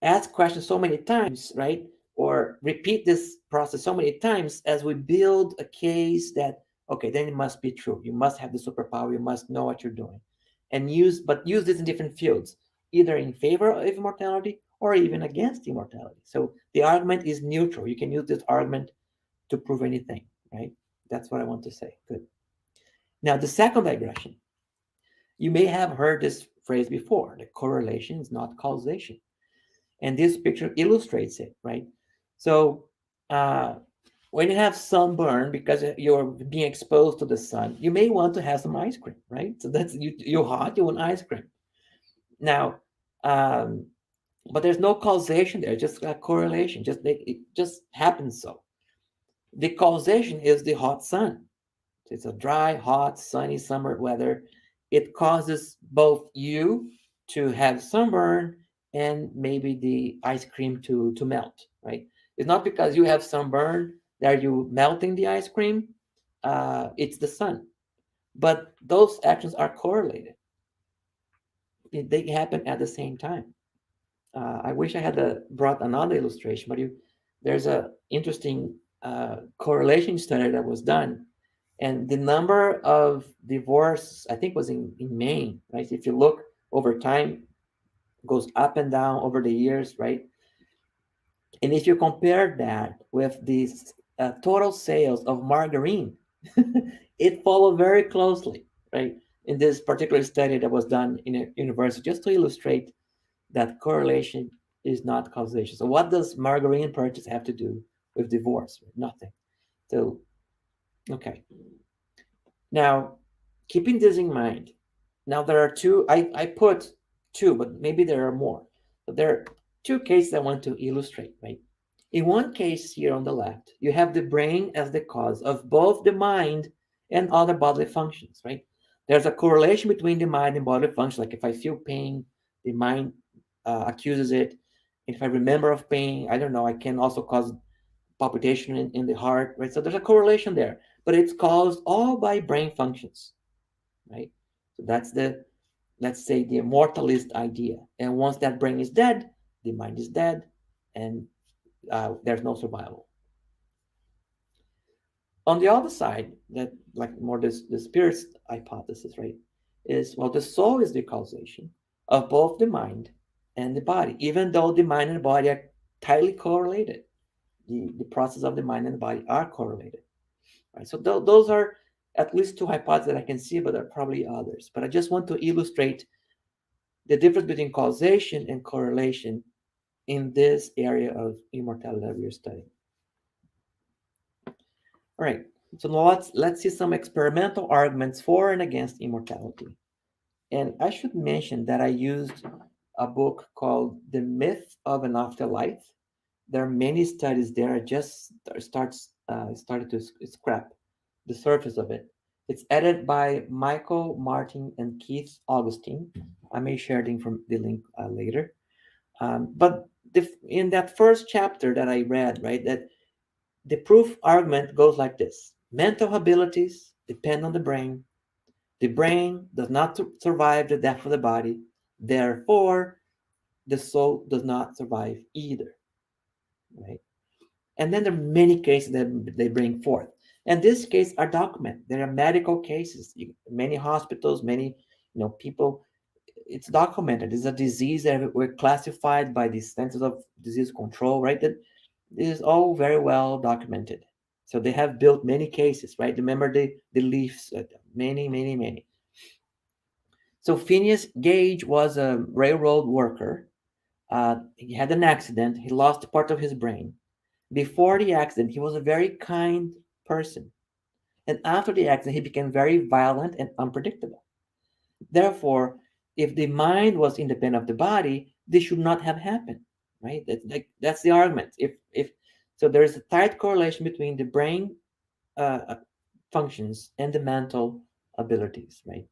B: ask questions so many times, right? Or repeat this process so many times as we build a case that, okay, then it must be true. You must have the superpower. You must know what you're doing. And use this in different fields, either in favor of immortality or even against immortality. So the argument is neutral. You can use this argument to prove anything, right? That's what I want to say. Good. Now, the second digression. You may have heard this phrase before, that correlation is not causation. And this picture illustrates it, right? So when you have sunburn because you're being exposed to the sun, you may want to have some ice cream, right? So that's you're hot, you want ice cream. Now, but there's no causation there, just a correlation. It just happens so. The causation is the hot sun. It's a dry, hot, sunny summer weather. It causes both you to have sunburn and maybe the ice cream to melt, right? It's not because you have sunburn that you melting the ice cream. It's the sun. But those actions are correlated. They happen at the same time. I wish I had brought another illustration, but there's a interesting correlation study that was done, and the number of divorce, I think, was in Maine, right? If you look over time, goes up and down over the years, right? And if you compare that with the total sales of margarine, it followed very closely, right? In this particular study that was done in a university, just to illustrate that correlation is not causation. So what does margarine purchase have to do with divorce? Nothing. So, okay. Now, keeping this in mind, now there are two, I put two, but maybe there are more. But there are two cases I want to illustrate, right? In one case here on the left, you have the brain as the cause of both the mind and other bodily functions, right? There's a correlation between the mind and bodily functions. Like if I feel pain, the mind accuses it. If I remember of pain, I don't know, I can also cause palpitation in the heart, right? So there's a correlation there, but it's caused all by brain functions, right? So that's let's say, the immortalist idea. And once that brain is dead, the mind is dead, and there's no survival. On the other side, that like more the spirit's hypothesis, right, is, well, the soul is the causation of both the mind and the body, even though the mind and the body are tightly correlated. The process of the mind and the body are correlated, right? So those are at least two hypotheses that I can see, but there are probably others. But I just want to illustrate the difference between causation and correlation in this area of immortality that we are studying. All right, so now let's see some experimental arguments for and against immortality. And I should mention that I used a book called The Myth of an Afterlife. There are many studies there. I just started to scrap the surface of it. It's edited by Michael Martin and Keith Augustine, I may share the link later. But in that first chapter that I read, right, that the proof argument goes like this: mental abilities depend on the brain. The brain does not survive the death of the body. Therefore, the soul does not survive either, right? And then there are many cases that they bring forth. And these cases are documented. There are medical cases, many hospitals, many people. It's documented. It's a disease that we're classified by the Centers of Disease Control, right? That is all very well documented. So they have built many cases, right? Remember the Leafs, many, many, many. So Phineas Gage was a railroad worker. He had an accident. He lost part of his brain. Before the accident, he was a very kind person. And after the accident, he became very violent and unpredictable. Therefore, if the mind was independent of the body, this should not have happened, right? That's the argument. If so, there is a tight correlation between the brain functions and the mental abilities, right?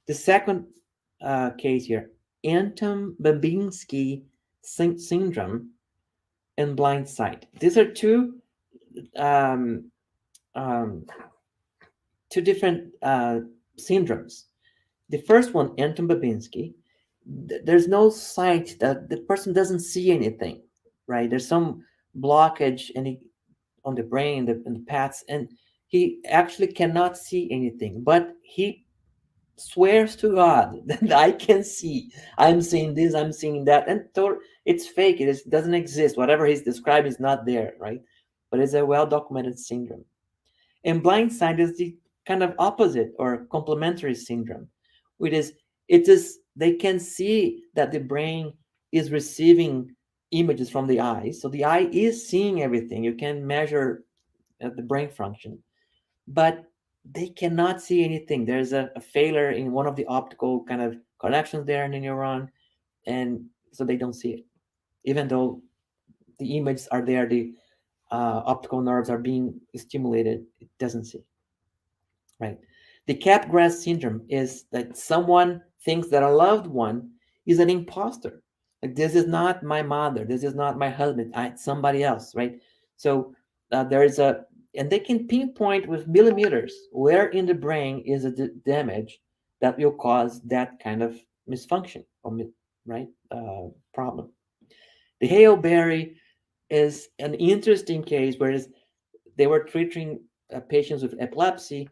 B: The second case here, Anton-Babinski syndrome and blind sight. These are um, um, two different syndromes. The first one, Anton-Babinski, there's no sight, that the person doesn't see anything, right? There's some blockage on the brain, in the paths, and he actually cannot see anything, but he swears to God that I can see. I'm seeing this, I'm seeing that, and it's fake. It doesn't exist. Whatever he's describing is not there, right? But it's a well-documented syndrome. And blind sight is the kind of opposite or complementary syndrome, which is they can see that the brain is receiving images from the eye. So the eye is seeing everything. You can measure the brain function, but they cannot see anything. There's a failure in one of the optical kind of connections there in the neuron, and so they don't see it, even though the images are there. The optical nerves are being stimulated. It doesn't see, right? The Capgras syndrome is that someone thinks that a loved one is an imposter. Like, this is not my mother. This is not my husband. It's somebody else, right? So there is and they can pinpoint with millimeters where in the brain is a damage that will cause that kind of misfunction or right problem. The Hale Berry is an interesting case where they were treating patients with epilepsy,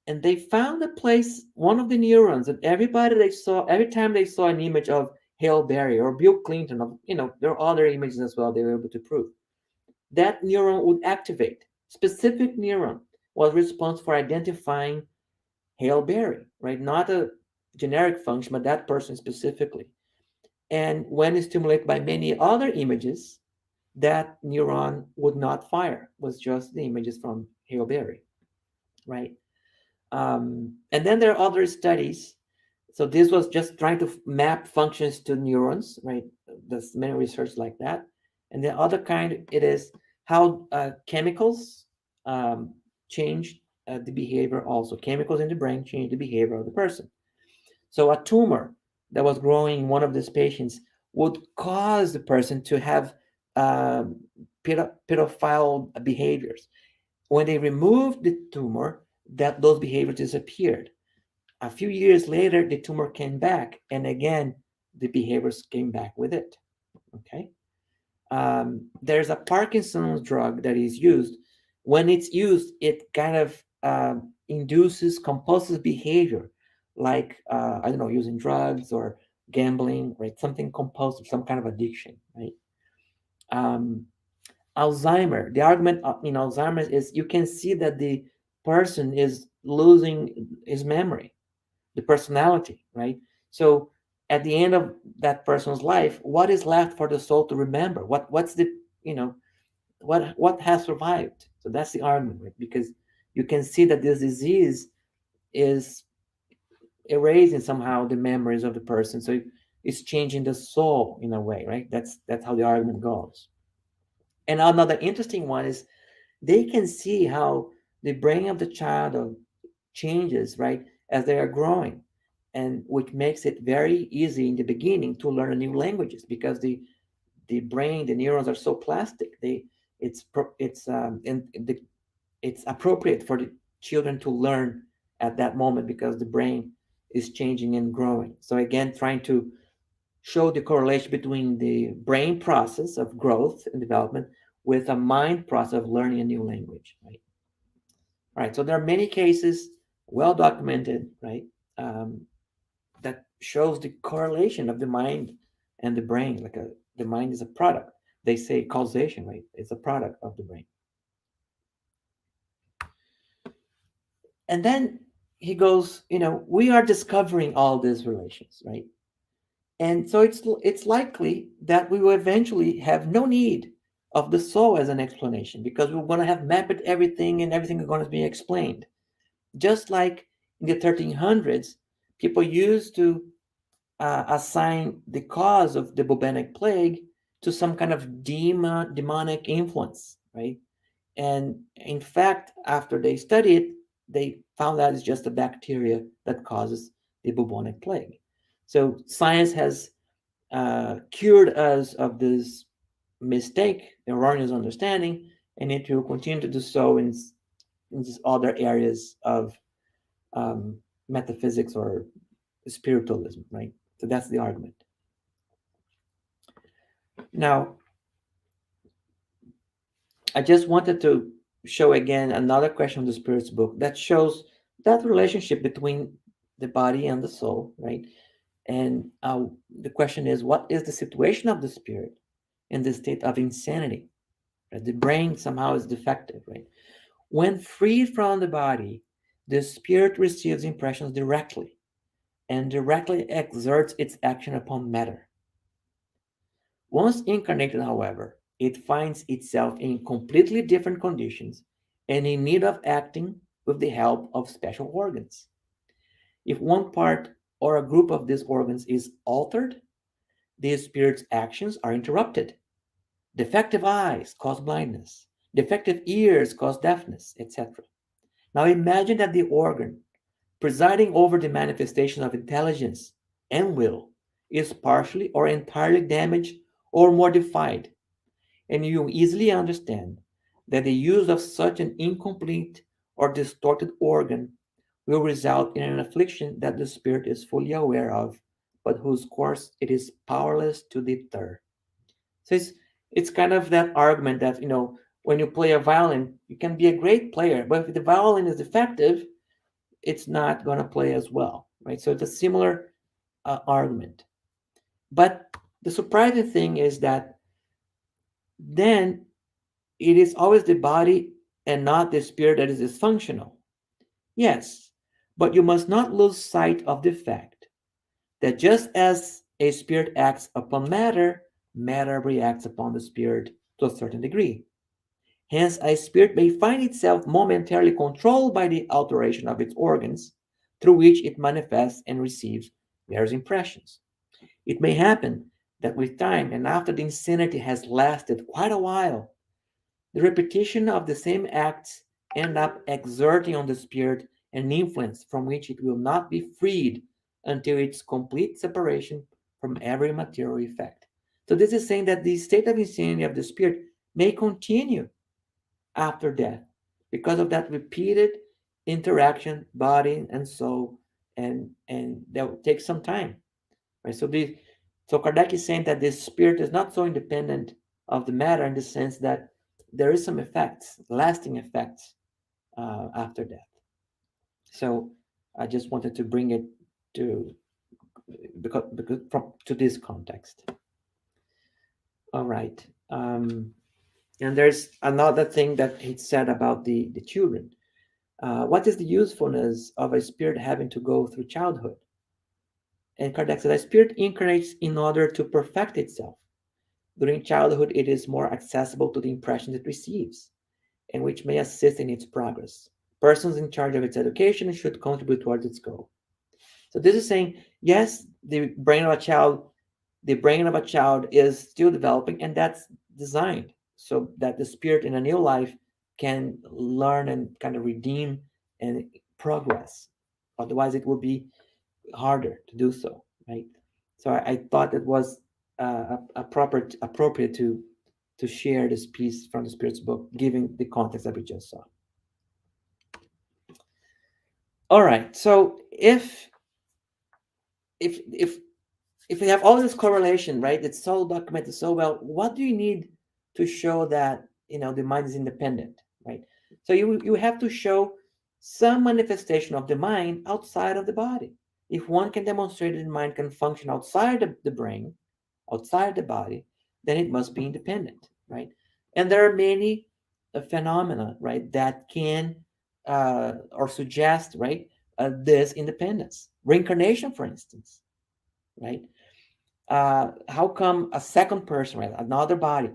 B: and they found a place, one of the neurons, that every time they saw an image of Hale Berry or Bill Clinton, there are other images as well they were able to prove, that neuron would activate. Specific neuron was responsible for identifying Hale Berry, right? Not a generic function, but that person specifically. And when stimulated by many other images, that neuron would not fire. It was just the images from Hale Berry, right? And then there are other studies. So this was just trying to map functions to neurons, right? There's many research like that. And the other kind, it is how chemicals change the behavior also. Chemicals in the brain change the behavior of the person. So a tumor that was growing in one of these patients would cause the person to have pedophile behaviors. When they removed the tumor, those behaviors disappeared. A few years later, the tumor came back, and again, the behaviors came back with it. Okay. There's a Parkinson's drug that is used. When it's used, it kind of induces compulsive behavior, like I don't know, using drugs or gambling, right? Something compulsive, some kind of addiction, right? Alzheimer. The argument in Alzheimer's is you can see that the person is losing his memory, the personality, right? So at the end of that person's life, what is left for the soul to remember? What's the what has survived? So that's the argument, right? Because you can see that this disease is erasing somehow the memories of the person. So it's changing the soul in a way, right? That's how the argument goes. And another interesting one is they can see how the brain of the child changes, right, as they are growing. and which makes it very easy in the beginning to learn new languages, because the brain, the neurons are so plastic. It's appropriate for the children to learn at that moment, because the brain is changing and growing. So again, trying to show the correlation between the brain process of growth and development with a mind process of learning a new language, right? All right. So there are many cases, well documented, right, that shows the correlation of the mind and the brain. The mind is a product. They say causation, right? It's a product of the brain. And then he goes, we are discovering all these relations, right? And so it's likely that we will eventually have no need of the soul as an explanation, because we're going to have mapped everything, and everything is going to be explained. Just like in the 1300s, people used to assign the cause of the bubonic plague to some kind of demonic influence, right? And in fact, after they studied it, they found that it's just a bacteria that causes the bubonic plague. So science has cured us of this mistake, erroneous understanding, and it will continue to do so in these other areas of metaphysics or spiritualism, right? So that's the argument. Now, I just wanted to show again another question of the Spirit's book that shows that relationship between the body and the soul, right? And the question is, what is the situation of the spirit in the state of insanity? Right? The brain somehow is defective, right? When freed from the body, the spirit receives impressions directly and directly exerts its action upon matter. Once incarnated, however, it finds itself in completely different conditions and in need of acting with the help of special organs. If one part or a group of these organs is altered, the spirit's actions are interrupted. Defective eyes cause blindness, defective ears cause deafness, etc. Now imagine that the organ presiding over the manifestation of intelligence and will is partially or entirely damaged or modified, and you easily understand that the use of such an incomplete or distorted organ will result in an affliction that the spirit is fully aware of, but whose course it is powerless to deter. So it's kind of that argument that, when you play a violin, you can be a great player, but if the violin is defective, it's not going to play as well, right? So it's a similar argument. But the surprising thing is that then it is always the body and not the spirit that is dysfunctional. Yes, but you must not lose sight of the fact that just as a spirit acts upon matter, matter reacts upon the spirit to a certain degree. Hence, a spirit may find itself momentarily controlled by the alteration of its organs, through which it manifests and receives various impressions. It may happen that with time, and after the insanity has lasted quite a while, the repetition of the same acts end up exerting on the spirit an influence from which it will not be freed until its complete separation from every material effect. So this is saying that the state of insanity of the spirit may continue after death because of that repeated interaction, body and soul, and that will take some time. Right? So Kardec is saying that the spirit is not so independent of the matter, in the sense that there is some effects, lasting effects after death. So I just wanted to bring it to to this context. All right. And there's another thing that he said about the children. What is the usefulness of a spirit having to go through childhood? And Kardec said, a spirit incarnates in order to perfect itself. During childhood, it is more accessible to the impressions it receives, and which may assist in its progress. Persons in charge of its education should contribute towards its goal. So this is saying, yes, the brain of a child is still developing, and that's designed so that the spirit in a new life can learn and kind of redeem and progress. Otherwise, it will be harder to do so, right? So I thought it was appropriate to share this piece from the Spirit's book, given the context that we just saw. All right, so if we have all this correlation, right, it's so documented so well, what do you need to show that the mind is independent, right? So you have to show some manifestation of the mind outside of the body. If one can demonstrate that the mind can function outside the brain, outside the body, then it must be independent, right? And there are many phenomena, right, that can or suggest, right, this independence. Reincarnation, for instance, right? How come a second person, right, another body,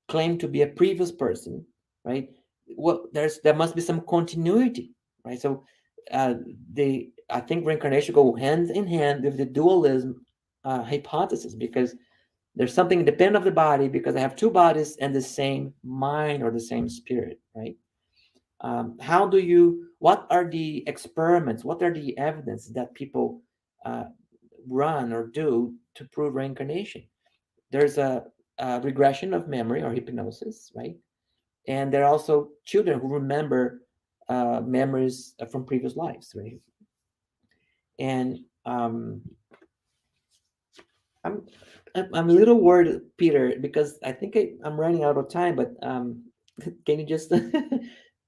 B: claimed to be a previous person, right? Well, there must be some continuity, right? So I think reincarnation go hand in hand with the dualism hypothesis, because there's something independent of the body because I have two bodies and the same mind or the same spirit, right? What are the experiments, what are the evidence that people run or do to prove reincarnation? There's a regression of memory or hypnosis, right? And there are also children who remember memories from previous lives, right? And I'm a little worried, Peter, because I think I'm running out of time. But can you just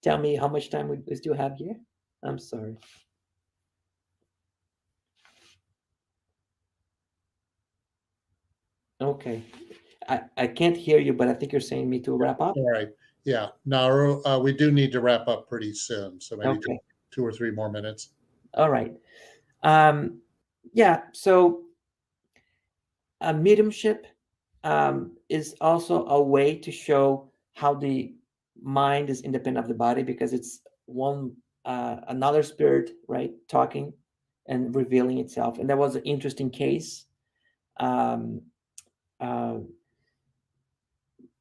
B: tell me how much time we still have here? I'm sorry. Okay. I can't hear you, but I think you're saying me to wrap up.
A: All right. Yeah. Nauru, we do need to wrap up pretty soon. So maybe
B: Okay.
A: 2 or 3 more minutes.
B: All right. Yeah. So mediumship is also a way to show how the mind is independent of the body, because it's another spirit, right, talking and revealing itself. And that was an interesting case um, uh,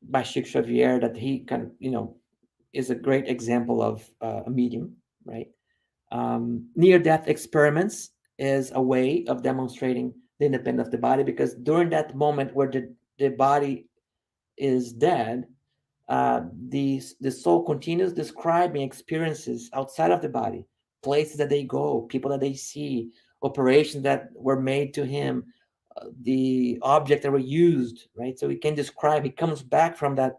B: by Chico Xavier, that he is a great example of a medium, right? Near-death experiments is a way of demonstrating the independence of the body, because during that moment where the body is dead, the soul continues describing experiences outside of the body, places that they go, people that they see, operations that were made to him, the object that were used, right? So he can describe, he comes back from that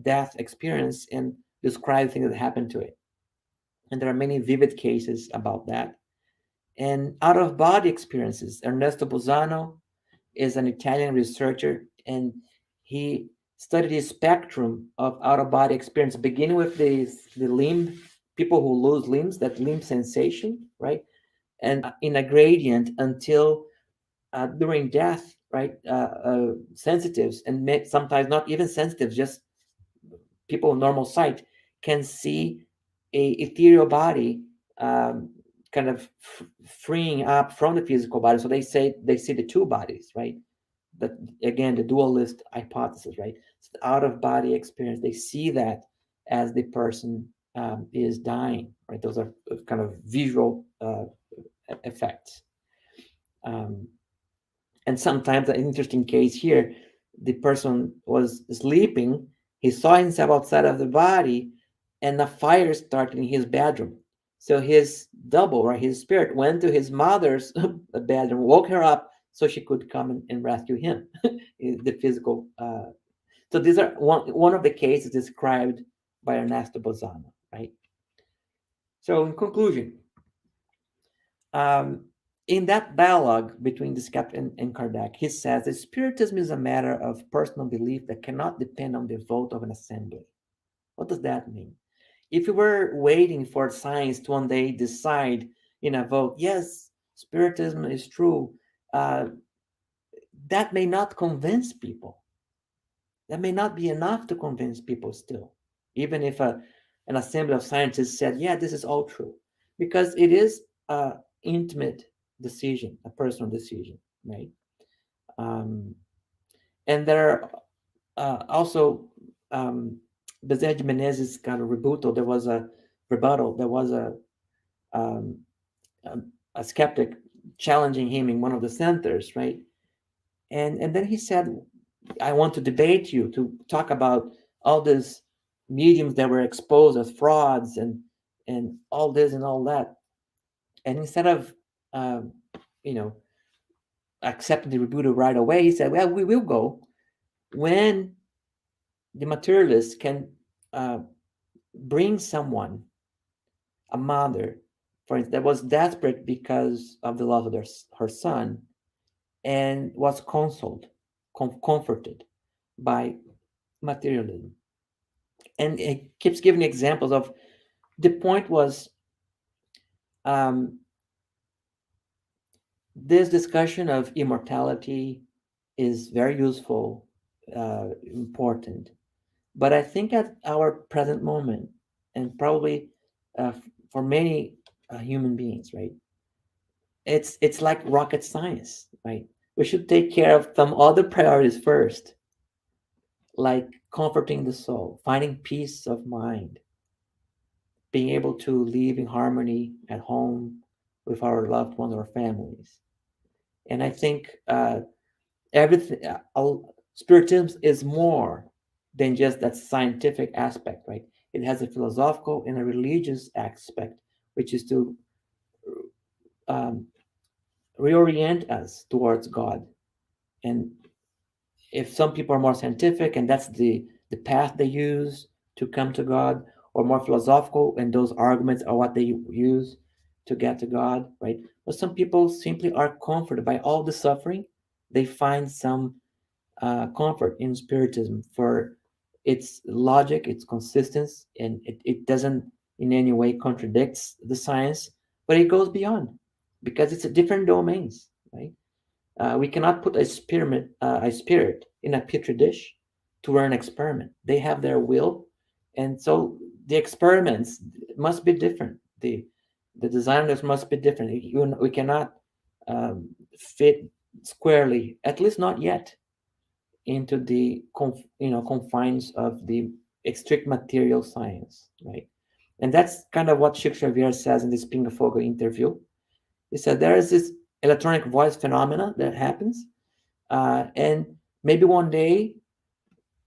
B: death experience and describes things that happened to it. And there are many vivid cases about that. And out-of-body experiences. Ernesto Bozano is an Italian researcher, and he studied the spectrum of out-of-body experience, beginning with the limb, people who lose limbs, that limb sensation, right? And in a gradient until during death, right? Sensitives, and sometimes not even sensitives, just people with normal sight can see a ethereal body kind of freeing up from the physical body. So they say they see the two bodies, right? But again, the dualist hypothesis, right? It's the out-of-body experience. They see that as the person is dying, right? Those are kind of visual effects. And sometimes an interesting case here, the person was sleeping, he saw himself outside of the body, and a fire started in his bedroom. So his double, or his spirit, went to his mother's bedroom, woke her up so she could come and rescue him. The physical. So these are one of the cases described by Ernesto Bozano, right? So in conclusion, in that dialogue between the skeptic and Kardec, he says that Spiritism is a matter of personal belief that cannot depend on the vote of an assembly. What does that mean? If we were waiting for science to one day decide in a vote, yes, Spiritism is true, that may not convince people. That may not be enough to convince people still, even if an assembly of scientists said, yeah, this is all true, because it is an intimate decision, a personal decision, right? And there are also Bezerra de Menezes kind of rebuttal. There was a rebuttal. There was a skeptic challenging him in one of the centers, right? And then he said, I want to debate you, to talk about all these mediums that were exposed as frauds and all this and all that. And instead of you know accepting the rebuttal right away, he said, well, we will go when the materialist can bring someone, a mother, for instance, that was desperate because of the loss of her son, and was consoled, comforted by materialism. And it keeps giving examples of, the point was, um, this discussion of immortality is very useful, important. But I think at our present moment, and probably for many human beings, right, it's like rocket science, right? We should take care of some other priorities first, like comforting the soul, finding peace of mind, being able to live in harmony at home with our loved ones or families. And I think everything, spiritism is more than just that scientific aspect, right? It has a philosophical and a religious aspect, which is to um, reorient us towards God. And if some people are more scientific and that's the path they use to come to God, or more philosophical and those arguments are what they use to get to God, right? But some people simply are comforted by all the suffering. They find some comfort in spiritism for its logic, its consistency, and it doesn't in any way contradicts the science, but it goes beyond, because it's a different domains, right? We cannot put a spirit in a petri dish to run an experiment. They have their will, and so the experiments must be different. The designers must be different. We cannot fit squarely, at least not yet, into the confines of the strict material science, right? And that's kind of what Chico Xavier says in this Pinga Fogo interview. He said there is this electronic voice phenomena that happens, and maybe one day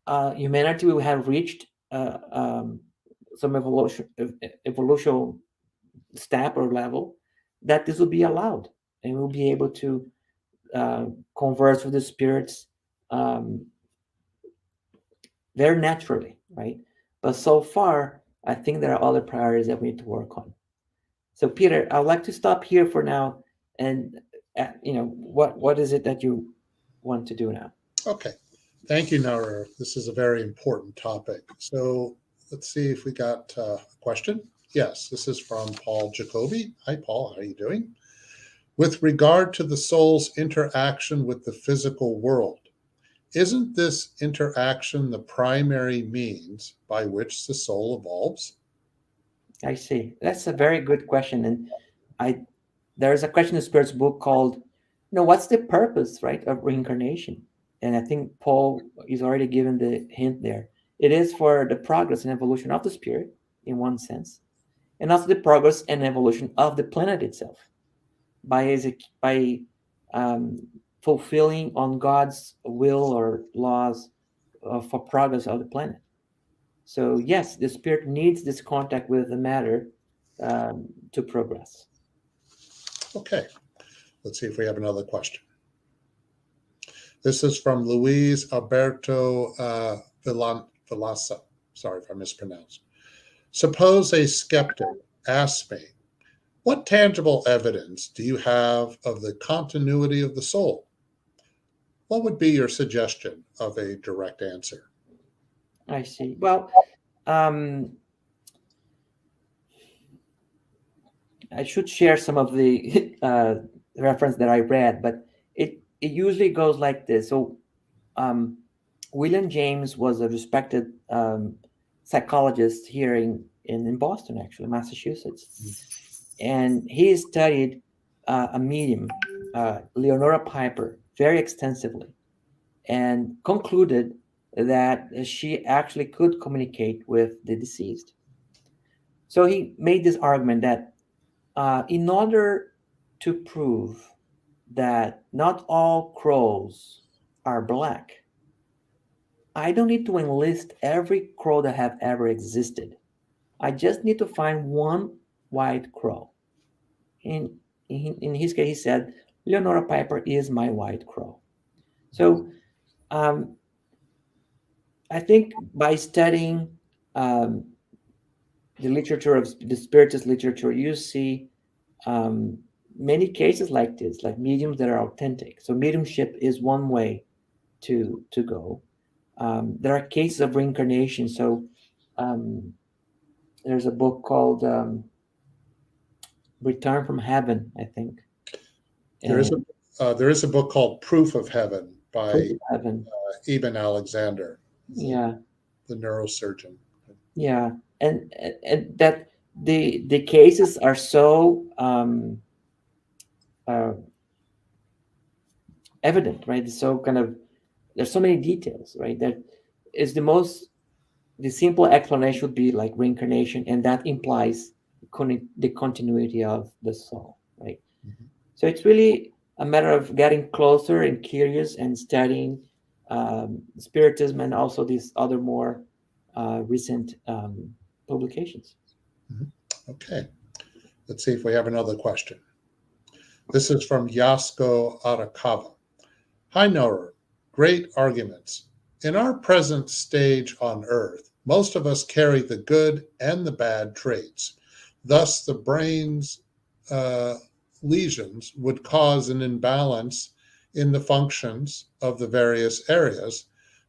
B: humanity will have reached some evolution step or level that this will be allowed, and we'll be able to converse with the spirits very naturally, right? But so far, I think there are other priorities that we need to work on. So, Peter, I'd like to stop here for now, and what is it that you want to do now?
A: Okay. Thank you, NAHUR. This is a very important topic. So let's see if we got a question. Yes, this is from Paul Jacoby. Hi, Paul. How are you doing? With regard to the soul's interaction with the physical world, isn't this interaction the primary means by which the soul evolves?
B: I see. That's a very good question, and there's a question in the Spirit's book called, what's the purpose, right, of reincarnation? And I think Paul is already given the hint there. It is for the progress and evolution of the spirit, in one sense, and also the progress and evolution of the planet itself by fulfilling on God's will or laws for progress of the planet. So yes, the spirit needs this contact with the matter to progress.
A: Okay, let's see if we have another question. This is from Luis Alberto Vilasa. Sorry if I mispronounced. Suppose a skeptic asks me, what tangible evidence do you have of the continuity of the soul? What would be your suggestion of a direct answer?
B: I see. Well, I should share some of the reference that I read, but it usually goes like this. So, William James was a respected psychologist here in Boston, actually, Massachusetts, and he studied a medium, Leonora Piper, very extensively, and concluded that she actually could communicate with the deceased. So he made this argument that in order to prove that not all crows are black, I don't need to enlist every crow that have ever existed. I just need to find one white crow. In his case, he said, Leonora Piper is my white crow. So um, I think by studying um, the literature of the Spiritist literature, you see um, many cases like this, like mediums that are authentic. So mediumship is one way to go. There are cases of reincarnation. So um, there's a book called Return from Heaven, I think.
A: There is a book called Proof of Heaven
B: Proof
A: by
B: of Heaven.
A: Eben Alexander,
B: Yeah,
A: the neurosurgeon.
B: yeah, and that the cases are so uh, evident, right? It's so kind of there's so many details, right? That is the simple explanation would be like reincarnation, and that implies the continuity of the soul, right?
A: Mhm.
B: So it's really a matter of getting closer and curious and studying Spiritism and also these other more recent publications.
A: Mhm. Okay, let's see if we have another question. This is from Yasko Arakawa. Hi, Noah. Great arguments. In our present stage on Earth, most of us carry the good and the bad traits. Thus, the brain's uh, lesions would cause an imbalance in the functions of the various areas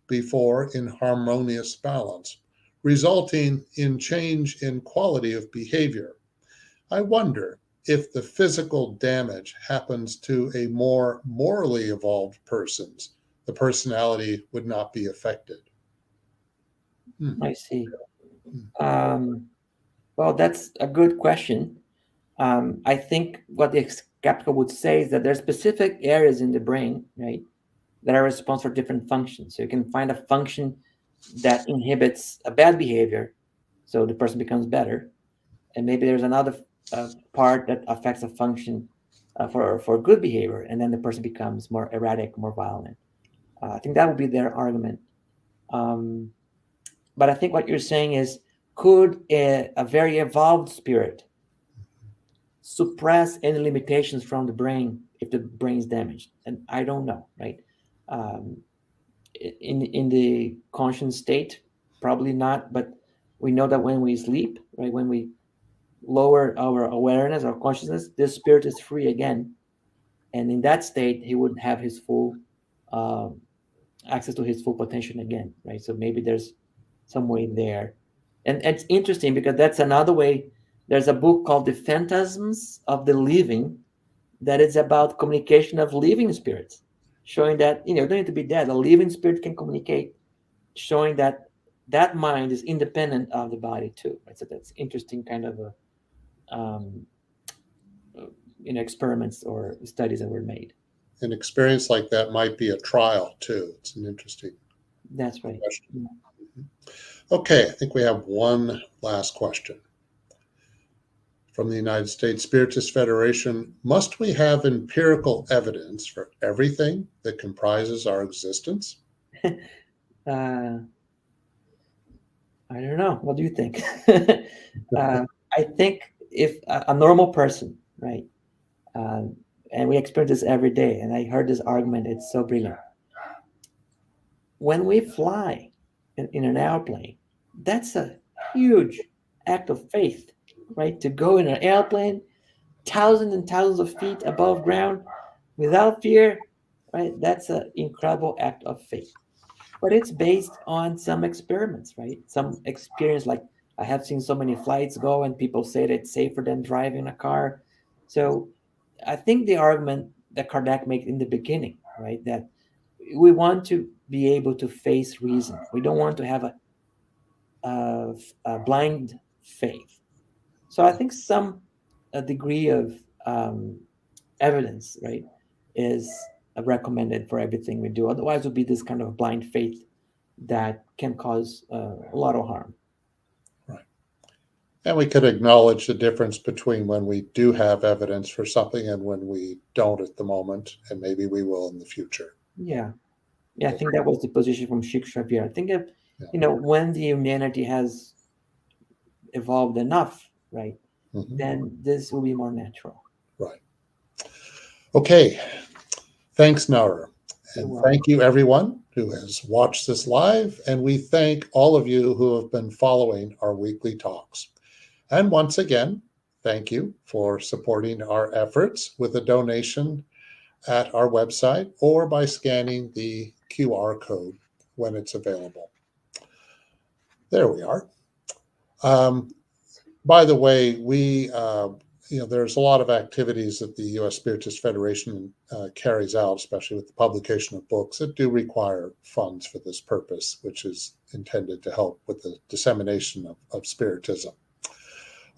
A: before in harmonious balance, resulting in change in quality of behavior. I wonder if the physical damage happens to a more morally evolved person's, the personality would not be affected. Hmm.
B: I see.
A: Hmm.
B: Well, that's a good question. I think what the skeptical would say is that there are specific areas in the brain, right, that are responsible for different functions. So you can find a function that inhibits a bad behavior, so the person becomes better, and maybe there's another part that affects a function for good behavior, and then the person becomes more erratic, more violent. I think that would be their argument. Um, but I think what you're saying is, could a very evolved spirit suppress any limitations from the brain if the brain is damaged? And I don't know, right? Um, in the conscious state, probably not. But we know that when we sleep, right, when we lower our awareness, our consciousness, the spirit is free again, and in that state, he would have his full um, access to his full potential again, right? So maybe there's some way there, and it's interesting because that's another way. There's a book called The Phantasms of the Living that is about communication of living spirits, showing that you don't need to be dead. A living spirit can communicate, showing that that mind is independent of the body too. Right? So that's interesting, kind of a experiments or studies that were made.
A: An experience like that might be a trial too. It's an interesting
B: That's right.
A: question.
B: Yeah.
A: Okay, I think we have one last question from the United States Spiritist Federation. Must we have empirical evidence for everything that comprises our existence?
B: Uh, I don't know. What do you think? I think if a normal person, right, uh, and we experience this every day, and I heard this argument, it's so brilliant. When we fly in an airplane, that's a huge act of faith, right? To go in an airplane thousands and thousands of feet above ground without fear, right? That's an incredible act of faith. But it's based on some experiments, right? Some experience, like I have seen so many flights go, and people say that it's safer than driving a car. So I think the argument that Kardec made in the beginning, right, that we want to be able to face reason. We don't want to have a blind faith. So I think some a degree of um, evidence, right, is recommended for everything we do. Otherwise, it would be this kind of blind faith that can cause a lot of harm.
A: Right. And we could acknowledge the difference between when we do have evidence for something and when we don't at the moment, and maybe we will in the future.
B: Yeah. I think that was the position from Chico Xavier. I think if,
A: Yeah.
B: when the humanity has evolved enough, right,
A: Mhm.
B: then this will be more natural.
A: Right. Okay. Thanks, NAHUR.
B: You're
A: And
B: welcome.
A: thank you, everyone who has watched this live. And we thank all of you who have been following our weekly talks. And once again, thank you for supporting our efforts with a donation at our website or by scanning the QR code when it's available. There we are. By the way, there's a lot of activities that the U.S. Spiritist Federation carries out, especially with the publication of books that do require funds for this purpose, which is intended to help with the dissemination of Spiritism.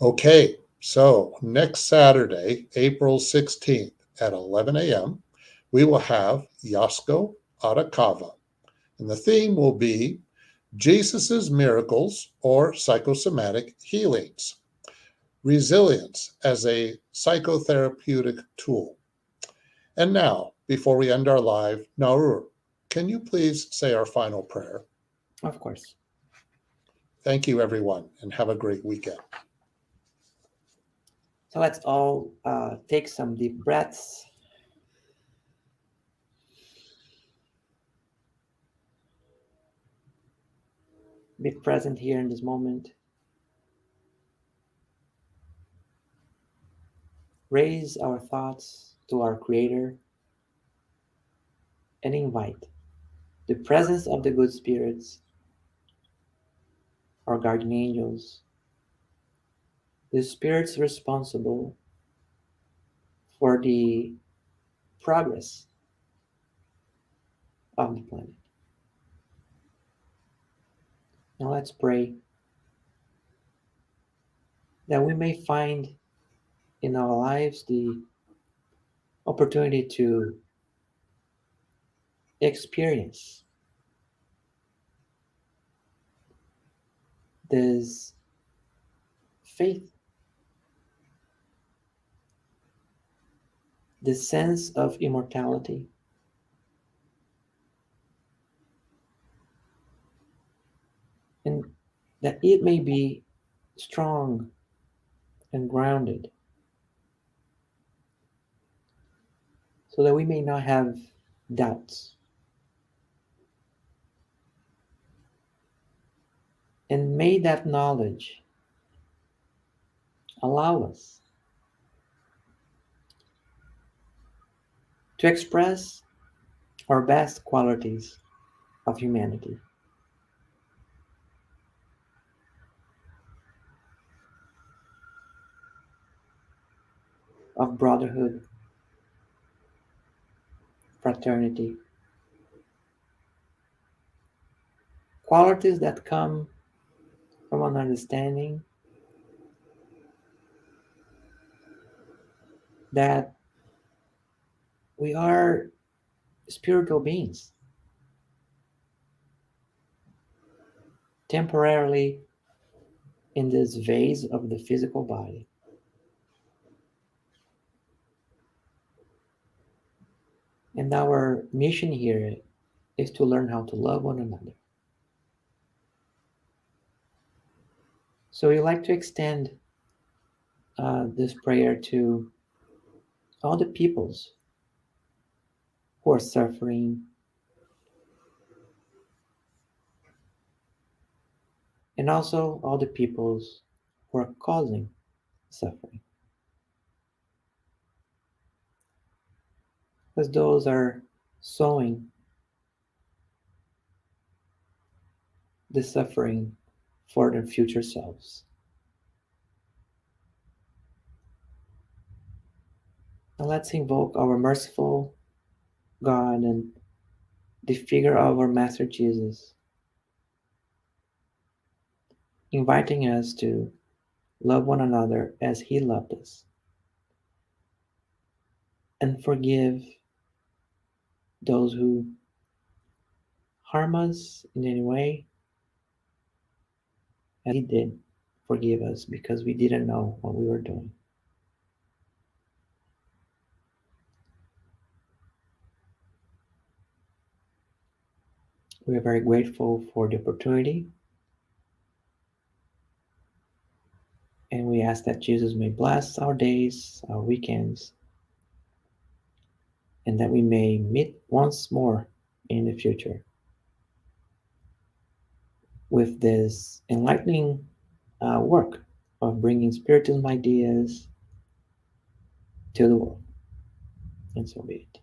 A: Okay, so next Saturday, April 16th at 11 a.m., we will have Yasko Arakawa, and the theme will be Jesus's miracles or psychosomatic healings, resilience as a psychotherapeutic tool. And now, before we end our live, NAHUR, can you please say our final prayer?
B: Of course.
A: Thank you, everyone, and have a great weekend.
B: So let's all take some deep breaths. Be present here in this moment. Raise our thoughts to our Creator and invite the presence of the good spirits, our guardian angels, the spirits responsible for the progress of the planet. Now let's pray that we may find in our lives the opportunity to experience this faith, this sense of immortality, and that it may be strong and grounded so that we may not have doubts. And may that knowledge allow us to express our best qualities of humanity. Of brotherhood, fraternity, qualities that come from an understanding that we are spiritual beings, temporarily in this vase of the physical body. And our mission here is to learn how to love one another. So we like to extend this prayer to all the peoples who are suffering, and also all the peoples who are causing suffering. Because those are sowing the suffering for their future selves. Now let's invoke our merciful God and the figure of our Master Jesus, inviting us to love one another as He loved us, and forgive those who harm us in any way, as He did forgive us because we didn't know what we were doing. We are very grateful for the opportunity, and we ask that Jesus may bless our days, our weekends, and that we may meet once more in the future with this enlightening work of bringing Spiritism ideas to the world. And so be it.